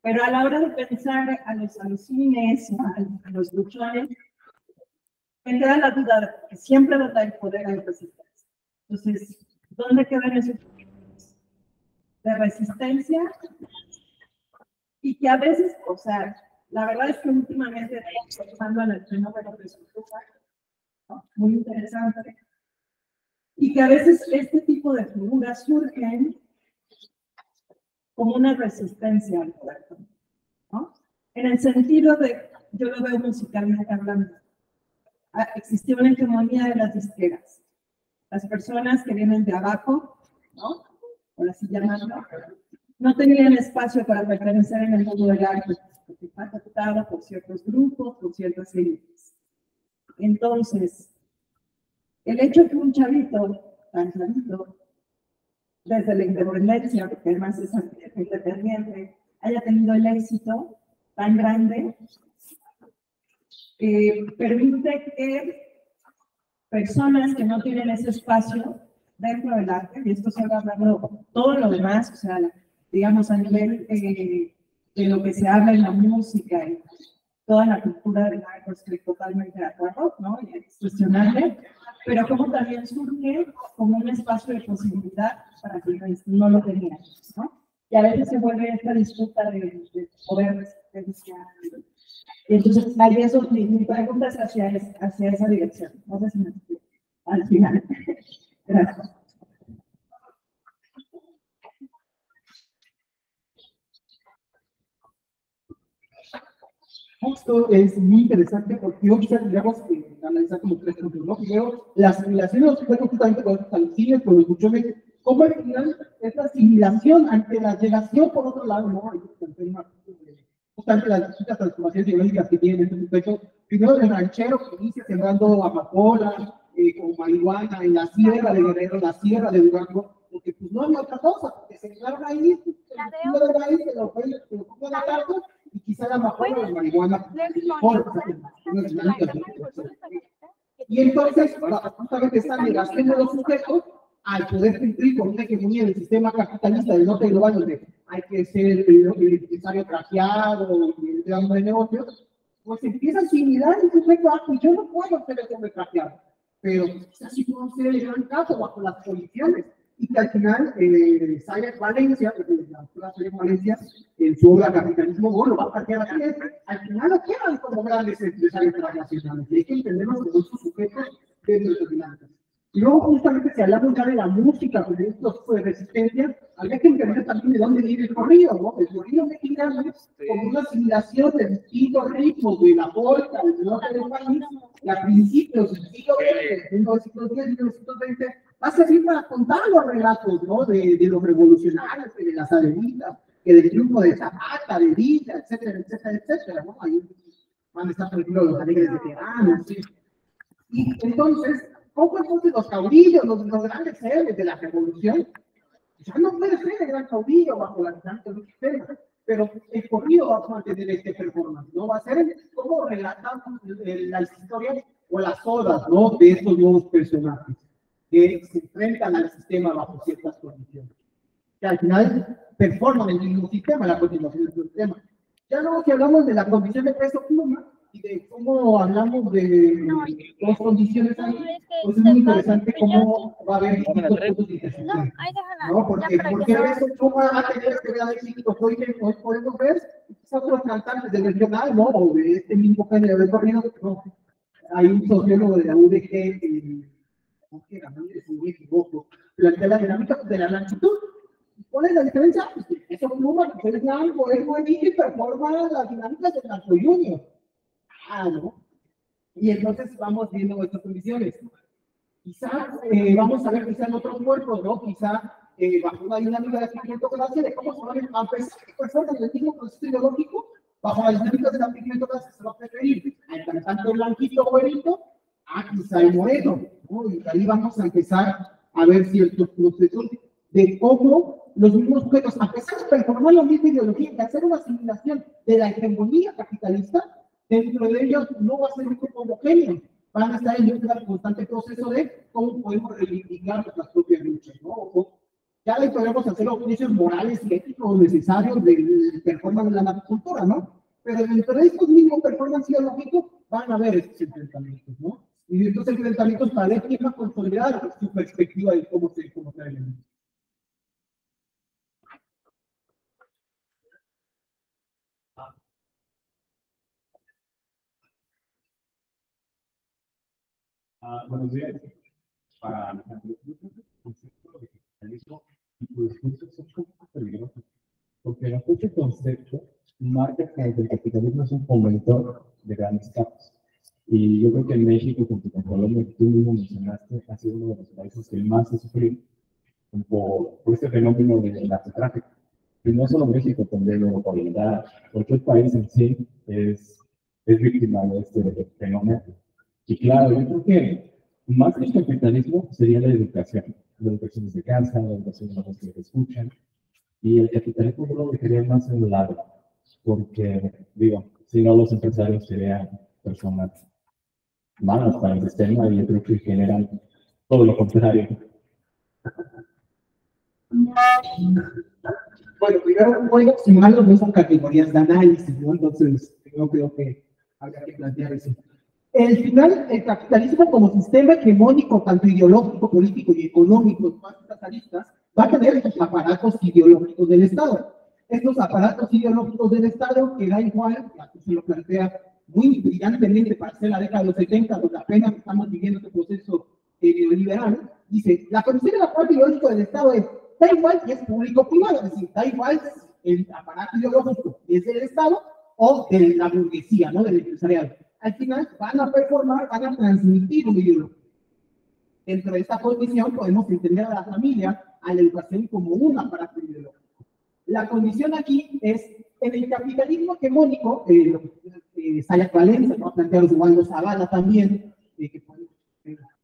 pero a la hora de pensar a los alucines, a los luchones, me queda la duda de que siempre donde hay poder hay resistencia. Entonces, ¿dónde quedan esos de resistencia? Y que a veces, o sea, la verdad es que últimamente estamos pasando al fenómeno de estructura, ¿no? Muy interesante. Y que a veces este tipo de figuras surgen como una resistencia al poder, ¿no? En el sentido de, yo lo veo musicalmente hablando, existió una hegemonía de las disqueras. Las personas que vienen de abajo, ¿no? Por así llamarlo, no tenían espacio para pertenecer en el mundo del arte, porque está captado por ciertos grupos, por ciertas élites. Entonces, el hecho que un chavito, tan chavito, desde la independencia, porque además es independiente, haya tenido el éxito tan grande, permite que personas que no tienen ese espacio dentro del arte, y esto se va hablando todo lo demás, o sea, digamos a nivel de lo que se habla en la música y toda la cultura del arte, estoy totalmente de acuerdo, ¿no? Y es cuestionable, pero como también surge como un espacio de posibilidad para quienes no lo tenían, ¿no? Y a veces se vuelve esta disputa de poder resistencia. Y entonces, ahí eso, mi pregunta es hacia esa dirección. No sé si me explico al final. Gracias. Justo es muy interesante porque hoy tendríamos que analizar como tres puntos, ¿no? Primero, la asimilación de los sujetos justamente con los alucines, con los buchones, cómo al final esta asimilación ante la llegación, por otro lado, ¿no? Justamente las distintas transformaciones ideológicas que tienen este sujeto. Primero, el ranchero que inicia sembrando amapola, con marihuana en la sierra de Guerrero, la sierra de Durango, porque pues no hay otra cosa, porque se quedaron ahí, el de raíz se lo pongo de cargo, y quizá la amapola o la marihuana mejor. Y entonces, justamente esta negación de los sujetos, al poder cumplir con una hegemonía del sistema capitalista del norte global, donde hay que ser el empresario trajeado y el hombre de negocios, pues empieza a asimilar el sujeto, pues yo no puedo ser el hombre trajeado, pero quizás sí puedo ser el gran caso bajo las condiciones. Y que al final, Sayas Valencia, en su obra Capitalismo, lo va a plantear así, al final lo quedan como grandes empresarios transnacionales, y hay que entenderlos como esos sujetos determinantes. Y luego, justamente, si hablamos ya de la música, de estos tipos de resistencia, habría que entender también de dónde viene el corrido, ¿no? El corrido mexicano es como una asimilación de distintos ritmos de la polka, del norte del país, y a principios del siglo XX, en los siglos X, 1920, va a servir para contar los relatos, ¿no? De los revolucionarios, de las arenistas, que del triunfo de Zapata, de Villa, etcétera, etcétera, etcétera, ¿no? Ahí van a estar, por ejemplo, los alegres veteranos, ¿sí? Y entonces, ¿cómo entonces los caudillos, los grandes héroes de la revolución? Ya no puede ser el gran caudillo bajo la dinámica del sistema, pero el corrido va a mantener este performance, ¿no? Va a ser como relatan las historias o las odas, ¿no? De estos nuevos personajes que se enfrentan al sistema bajo ciertas condiciones. Que al final performan el mismo sistema, la continuación del sistema. Ya luego que hablamos de la condición de peso pluma y de cómo hablamos de dos condiciones ahí, pues es muy interesante cómo va a haber distintos puntos de intersección. ¿No? Porque peso pluma va a tener que ver a éxito. Hoy podemos ver quizás otros cantantes del regional, ¿no? O de este mismo género de corrido. ¿No? Hay un sociólogo de la UDG que si me equivoco, plantea la dinámica de la longitud. ¿Cuál es la diferencia? Pues eso pluma, pues es blanco, es buenito y performa las dinámicas del blanco junior. ¿No? Y entonces vamos viendo estas condiciones. Quizá vamos a ver quizá en otros cuerpos, ¿no? Quizá bajo una dinámica de pigmentocracia, de cómo se van a pensar que personas del mismo proceso ideológico, bajo las dinámicas de la pigmentocracia se va a preferir al cantante blanquito güerito a quizá el moreno, ¿no? Y ahí vamos a empezar a ver ciertos procesos de cómo los mismos sujetos, a pesar de performar la misma ideología, de hacer una asimilación de la hegemonía capitalista, dentro de ellos no va a ser un grupo homogéneo, van a estar en un constante proceso de cómo podemos reivindicar nuestras propias luchas, ¿no? O ya le podemos hacer los juicios morales y éticos necesarios del performance de la agricultura, ¿no? Pero dentro de estos mismos performance ideológicos van a haber estos enfrentamientos, ¿no? Y estos enfrentamientos para ver quién va a consolidar su perspectiva de cómo se el mundo. Buenos días. Para el concepto de capitalismo y su discurso es un poco peligroso, porque bajo este concepto marca que el capitalismo es un fomentor de grandes capas. Y yo creo que en México, junto con Colombia, que tú mismo mencionaste, ha sido uno de los países que más ha sufrido por este fenómeno del narcotráfico. Y no solo México, también Europa Oriental, cualquier país en sí es víctima de este fenómeno. Y claro, yo creo que más que el capitalismo sería la educación desde casa, la educación de los que te escuchan, y el capitalismo yo lo dejaría más en un lado, porque, digo, si no los empresarios serían personas malas para el sistema, y yo creo que generan todo lo contrario. Bueno, primero, bueno, si mal no son categorías de análisis, ¿no? Entonces, yo creo que habría que plantear eso. El final, el capitalismo como sistema hegemónico, tanto ideológico, político y económico, más estatistas, va a tener sus aparatos ideológicos del Estado. Estos aparatos ideológicos del Estado, que da igual, se lo plantea muy brillantemente para hacer la década de los 70, donde apenas estamos viviendo este proceso neoliberal, dice, la condición del aparato ideológico del Estado es, da igual si es público-privado, es decir, da igual si el aparato ideológico es del Estado o de la burguesía, ¿no? Del empresariado. Al final van a performar, van a transmitir un ideología. Dentro de esta condición podemos entender a la familia, a la educación como un aparato ideológico. La condición aquí es, en el capitalismo hegemónico, Sayas Valencia, ¿no? Plantearos Waldo Zavala también, que podemos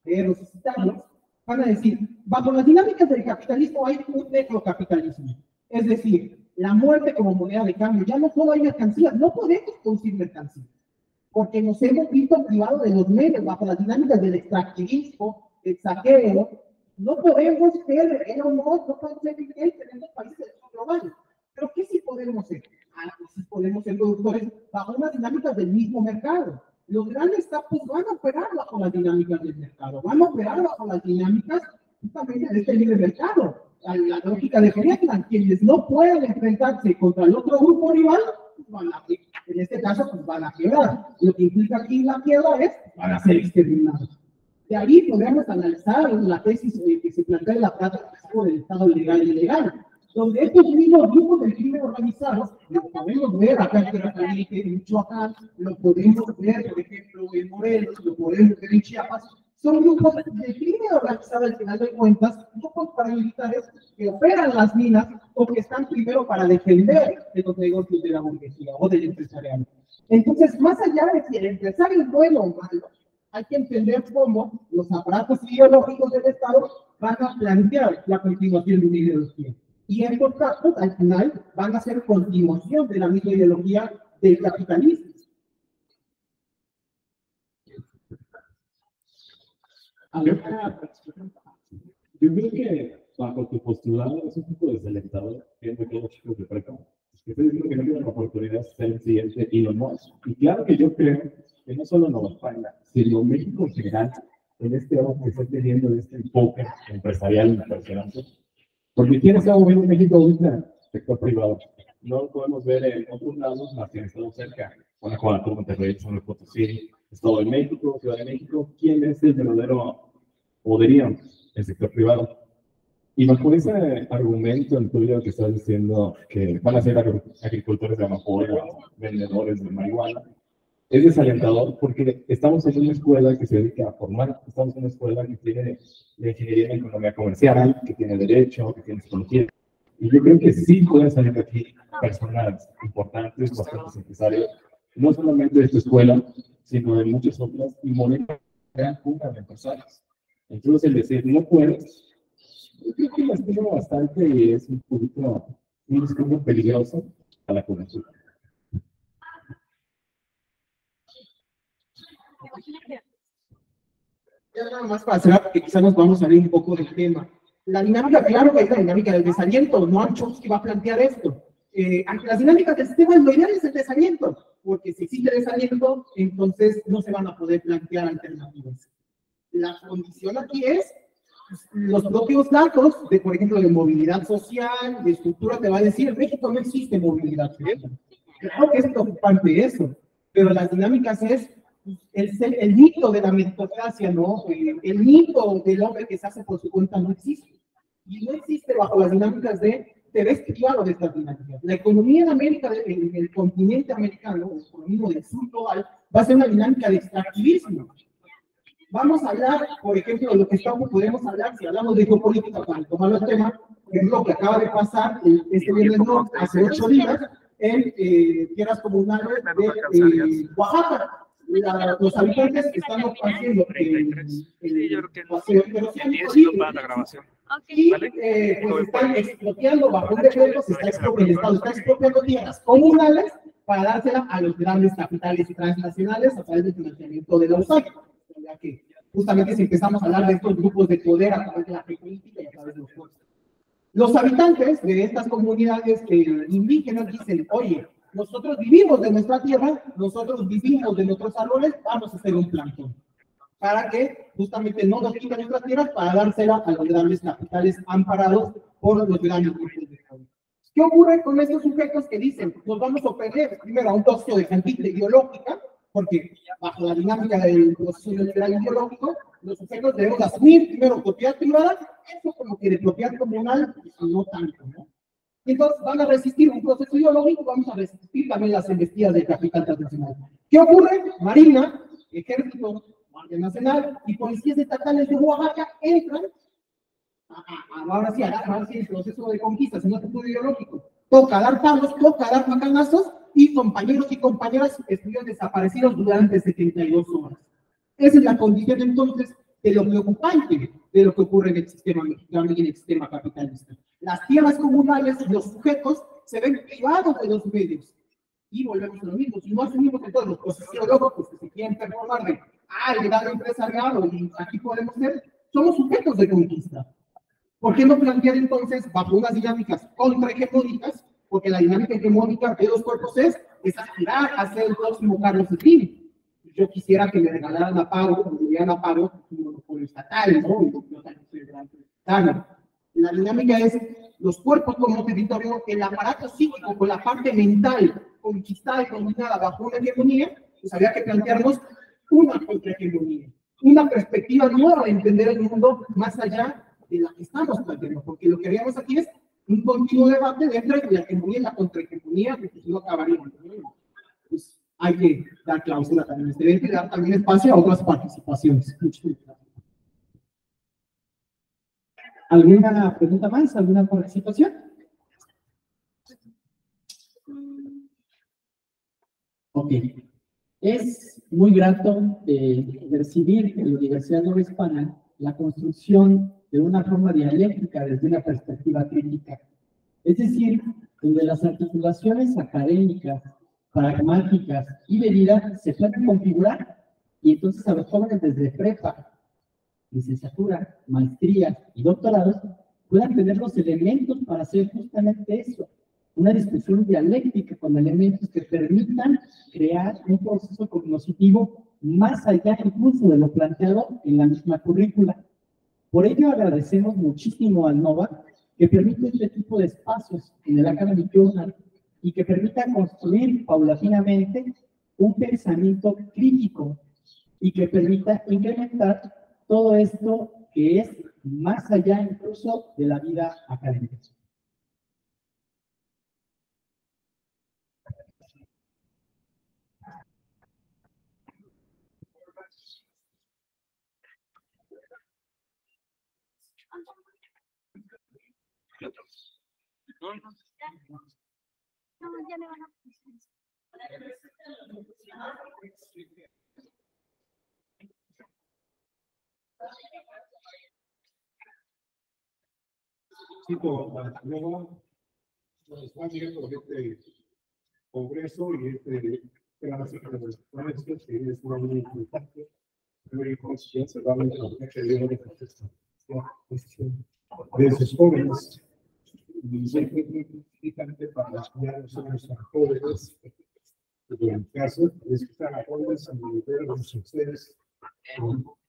leerlos y citarlos, van a decir, bajo las dinámicas del capitalismo hay un necrocapitalismo. Es decir, la muerte como moneda de cambio, ya no solo hay mercancías, no podemos producir mercancías. porque nos hemos visto privados de los medios bajo las dinámicas del extractivismo, del saqueo. No podemos ser, no podemos ser vigentes en estos países del sur global. Pero ¿qué sí podemos ser? Sí podemos ser productores bajo unas dinámicas del mismo mercado. Los grandes capos van a operar bajo las dinámicas del mercado, van a operar bajo las dinámicas justamente de este libre mercado. La lógica de Friedman, quienes no pueden enfrentarse contra el otro grupo rival, en este caso, pues van a quebrar. Lo que implica aquí la quiebra es, van a ser exterminados. De ahí podemos analizar la tesis que se plantea en la práctica del Estado legal y ilegal, donde estos mismos grupos del crimen organizado, lo podemos ver acá en Michoacán, lo podemos ver, por ejemplo, en Morelos, lo podemos ver en Chiapas, son grupos de crimen organizado al final de cuentas, grupos paramilitares que operan las minas o que están primero para defender de los negocios de la burguesía o del empresariado. Entonces, más allá de si el empresario es bueno o malo, hay que entender cómo los aparatos ideológicos del Estado van a plantear la continuación de una ideología. Y estos casos, al final, van a ser continuación de la misma ideología del capitalismo. Yo creo que bajo tu postulado es un tipo desalentador viendo que los chicos de prepa que estoy diciendo que no tienen la oportunidad de ser el siguiente Elon Musk. Y claro que yo creo que no solo Nueva España, sino México en general, en este auge que está teniendo de este enfoque empresarial impresionante, porque ¿quién está moviendo México ahorita? Sector privado. No lo podemos ver en otros lados más que en Estados cerca. Guanajuato, Monterrey, San Luis Potosí, Estado de México, Ciudad de México. ¿Quién es el verdadero poderío? El sector privado. Y bajo ese argumento en tuyo que estás diciendo que van a ser agricultores de amapola, vendedores de marihuana, es desalentador porque estamos en una escuela que se dedica a formar, estamos en una escuela que tiene la ingeniería en economía comercial, que tiene derecho, que tiene psicología. Y yo creo que sí pueden salir de aquí personas importantes, bastantes empresarios, no solamente de esta escuela, sino de muchas otras, y Morena gran junta de empresarios. Entonces, el decir, no puedes, yo creo que lastima bastante y es un discurso peligroso a la juventud. Ya nada más para cerrar, porque quizás nos vamos a salir un poco del tema. La dinámica, claro que es la dinámica del desaliento, no Chomsky va a plantear esto. Ante las dinámicas del sistema, lo ideal es el desaliento, porque si existe desaliento, entonces no se van a poder plantear alternativas. La condición aquí es los propios datos de, por ejemplo, de movilidad social, de estructura, te va a decir, en México no existe movilidad social. Creo que es preocupante eso, pero las dinámicas es el mito de la meritocracia, ¿no? El mito del hombre que se hace por su cuenta no existe. Y no existe bajo las dinámicas de te ves privado de estas dinámicas. La economía en América, en el continente americano, el economismo del sur global, va a ser una dinámica de extractivismo. Vamos a hablar, por ejemplo, de lo que podemos hablar, si hablamos de geopolítica, para tomar el tema, que es lo que acaba de pasar este viernes, no, hace 8 días, en tierras comunales de Oaxaca. Los habitantes están haciendo y pues están expropiando bajo un decreto, el Estado está expropiando tierras comunales para dárselas a los grandes capitales transnacionales a través del financiamiento de la USAID. Ya que justamente si empezamos a hablar de estos grupos de poder a través de la geopolítica y a través de los pueblos. Los habitantes de estas comunidades indígenas dicen, oye, nosotros vivimos de nuestra tierra, nosotros vivimos de nuestros árboles, vamos a hacer un plantón. Para que justamente no nos quiten nuestras tierras para dársela a los grandes capitales amparados por los grandes grupos de poder. ¿Qué ocurre con estos sujetos que dicen, nos vamos a oponer primero a un proceso de conquista ideológica, porque bajo la dinámica del proceso neoliberal ideológico, los sujetos debemos asumir primero propiedad privada, eso como que de propiedad comunal, no tanto, ¿no? Entonces van a resistir un proceso ideológico, vamos a resistir también las embestidas del capital transnacional. ¿Qué ocurre? Marina, Ejército, Guardia Nacional y policías estatales de Oaxaca entran ahora sí el proceso de conquista, en un estudio ideológico. Toca dar palos, toca dar macanazos y compañeros y compañeras estuvieron desaparecidos durante 72 horas. Esa es la condición entonces de lo preocupante de lo que ocurre en el sistema mexicano y en el sistema capitalista. Las tierras comunales, los sujetos, se ven privados de los medios. Y volvemos a lo mismo. Si no asumimos entonces los procesos ideológicos que se quieren performar de, el grado empresarial, y aquí podemos ser, somos sujetos de conquista. ¿Por qué no plantear entonces bajo unas dinámicas contrahegemónicas? Porque la dinámica hegemónica de los cuerpos es aspirar a ser el próximo Carlos Slim. Yo quisiera que me regalaran a Paro, o me dieran a Paro un monopolio estatal, ¿no? Yo también soy gran estatal. La dinámica es los cuerpos como territorio, el aparato psíquico con la parte mental conquistada y combinada bajo una hegemonía, pues habría que plantearnos una contrahegemonía, una perspectiva nueva de entender el mundo más allá de la que estamos planteando, porque lo que haríamos aquí es un continuo debate entre la hegemonía y la contrahegemonía, que no acabaríamos. Pues hay que dar clausura también a este evento y dar también espacio a otras participaciones. Muchas gracias. ¿Alguna pregunta más? ¿Alguna participación? Ok. Es muy grato recibir en la Universidad Nueva Hispana la construcción de una forma dialéctica desde una perspectiva crítica. Es decir, donde las articulaciones académicas, pragmáticas y de vida se pueden configurar y entonces a los jóvenes desde prepa, licenciatura, maestría y doctorados puedan tener los elementos para hacer justamente eso, una discusión dialéctica con elementos que permitan crear un proceso cognitivo más allá incluso de lo planteado en la misma currícula. Por ello agradecemos muchísimo al NOVA que permite este tipo de espacios en el Academic Journal y que permita construir paulatinamente un pensamiento crítico y que permita incrementar todo esto que es más allá incluso de la vida académica. No, ya le van a... Sí, luego está llegando este congreso y este clásico de los maestros, que es muy importante, muy consciente de sus jóvenes. Y siempre muy importante para estudiar los jóvenes, en el caso, es que están a jóvenes a nivel de ustedes,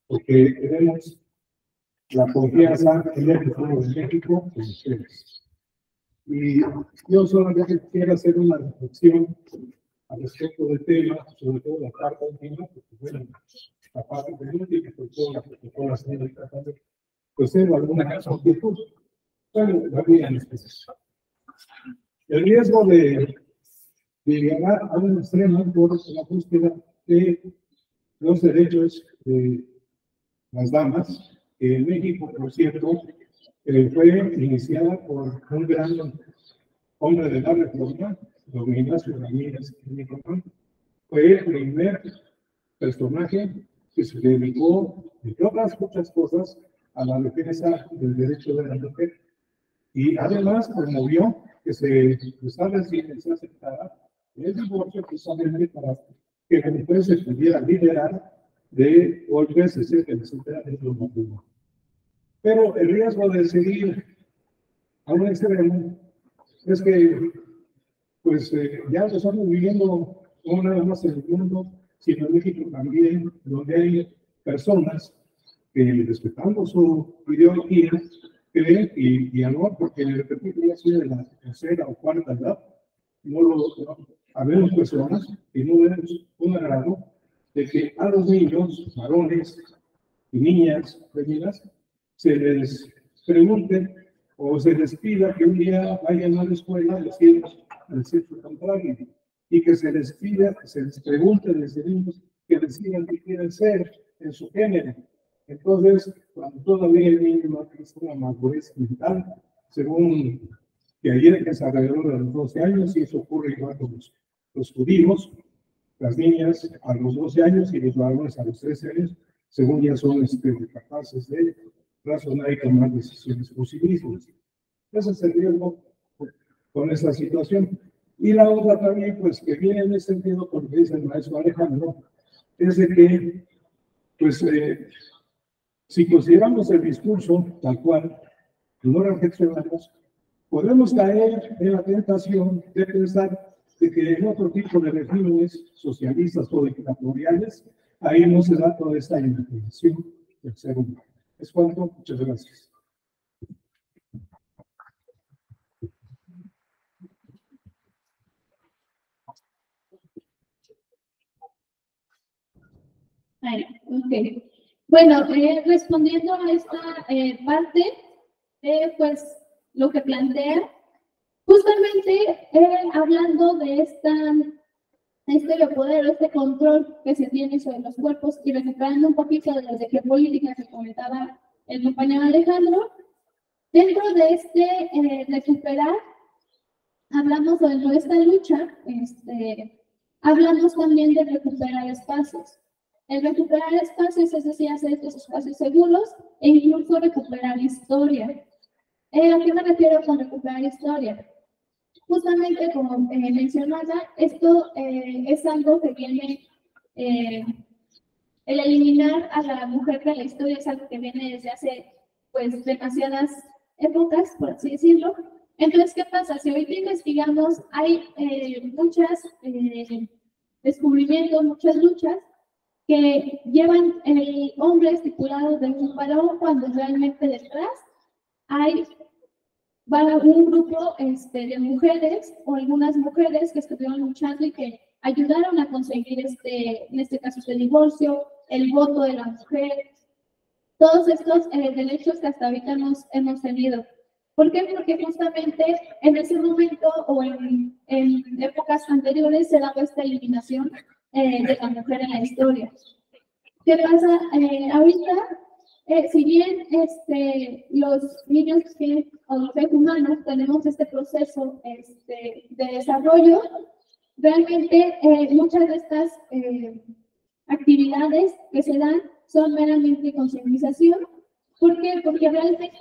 porque tenemos la confianza en el pueblo de México con ustedes. Y yo solamente quiero hacer una reflexión al respecto del tema, sobre todo la parte última, porque bueno, la parte penúltima, por todo la protocolo, pues tengo alguna caso actitud. Bueno, la voy a especificar. El riesgo de llegar a un extremo por la búsqueda de los derechos de las damas, que en México, por cierto, fue iniciada por un gran hombre de la reforma, don Ignacio Ramírez, fue el primer personaje que se dedicó, entre otras muchas cosas, a la defensa del derecho de la mujer. Y además promovió que se estableciera y se aceptara el divorcio precisamente para que la mujer se pudiera liberar de golpes, etcétera, dentro del matrimonio. Pero el riesgo de seguir a un extremo es que, pues, ya lo estamos viviendo no nada más en el mundo, sino en México también, donde hay personas que, respetando su ideología, creen y amor, porque en el repito ya soy de la tercera o cuarta edad, habemos personas que no vemos un agrado de que a los niños, varones y niñas, femeninas, se les pregunte o se les pida que un día vayan a la escuela decir el sexo contrario y que se les pida, se les pregunte desde niños que decidan qué quieren ser en su género. Entonces, cuando todavía el niño no tiene una madurez mental, según que ayer es alrededor de los 12 años, y eso ocurre igual con los judíos, las niñas a los 12 años y los varones a los 13 años, según ya son capaces de razonar y tomar decisiones por sí mismos. Ese es el riesgo con esa situación. Y la otra también, pues, que viene en ese sentido, porque dice el maestro Alejandro, es de que, pues, si consideramos el discurso tal cual, no reflexionamos, podemos caer en la tentación de pensar de que en otro tipo de regímenes socialistas o dictatoriales, ahí no se da toda esta imaginación del ser humano. Es cuanto, muchas gracias. Ok. Bueno, respondiendo a esta parte, pues lo que plantea, justamente hablando de este poder, este control que se tiene sobre los cuerpos y recuperando un poquito de las de geopolítica que comentaba el compañero Alejandro, dentro de recuperar, hablamos dentro de esta lucha, hablamos también de recuperar espacios. El recuperar espacios, es decir, hacer estos espacios seguros e incluso recuperar historia. ¿A qué me refiero con recuperar historia? Justamente como mencionaba, esto es algo que viene, el eliminar a la mujer de la historia es algo que viene desde hace pues demasiadas épocas, por así decirlo. Entonces, ¿qué pasa? Si ahorita investigamos, hay muchos descubrimientos, muchas luchas que llevan el hombre estipulado de un varón cuando realmente detrás hay un grupo de mujeres o algunas mujeres que estuvieron luchando y que ayudaron a conseguir en este caso el divorcio, el voto de la mujer, todos estos derechos que hasta ahorita hemos tenido. ¿Por qué? Porque justamente en ese momento o en épocas anteriores se daba esta eliminación de la mujer en la historia. ¿Qué pasa? Ahorita, si bien los niños o los seres humanos tenemos este proceso de desarrollo, realmente muchas de estas actividades que se dan son meramente concientización. ¿Por qué? Porque realmente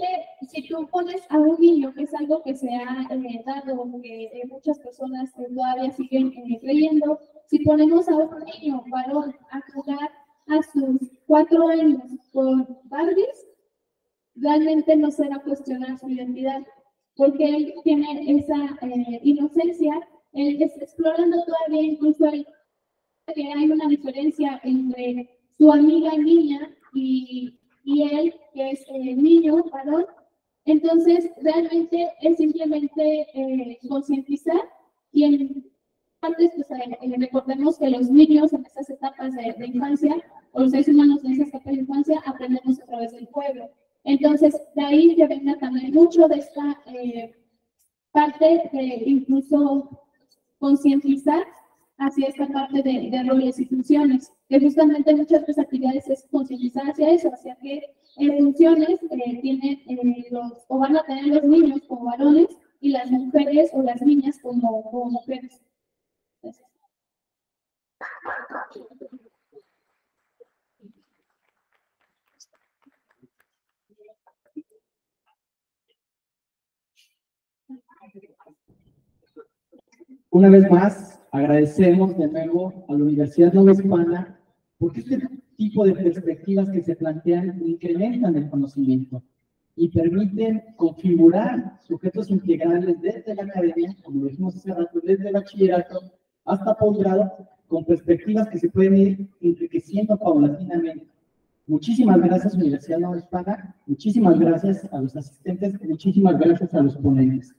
si tú pones a un niño, que es algo que se ha dado, que muchas personas todavía siguen creyendo, si ponemos a un niño varón a jugar a sus 4 años con Barbies, realmente no se va a cuestionar su identidad, porque él tiene esa inocencia, él está explorando todavía incluso que hay una diferencia entre su amiga niña y él, que es niño, varón. Entonces, realmente es simplemente concientizar y antes, pues, recordemos que los niños en estas etapas de infancia, o los seres humanos en estas etapas de infancia, aprendemos a través del juego. Entonces, de ahí que venga también mucho de esta parte de incluso concientizar hacia esta parte de roles y funciones, que justamente muchas de las actividades es concientizar hacia eso, hacia qué funciones tienen o van a tener los niños como varones y las mujeres o las niñas como mujeres. Gracias. Una vez más, agradecemos de nuevo a la Universidad Nueva Hispana porque este tipo de perspectivas que se plantean incrementan el conocimiento y permiten configurar sujetos integrales desde la academia, como dijimos hace rato, desde el bachillerato hasta posgrado, con perspectivas que se pueden ir enriqueciendo paulatinamente. Muchísimas gracias, Universidad Nueva Hispana, muchísimas gracias a los asistentes, muchísimas gracias a los ponentes.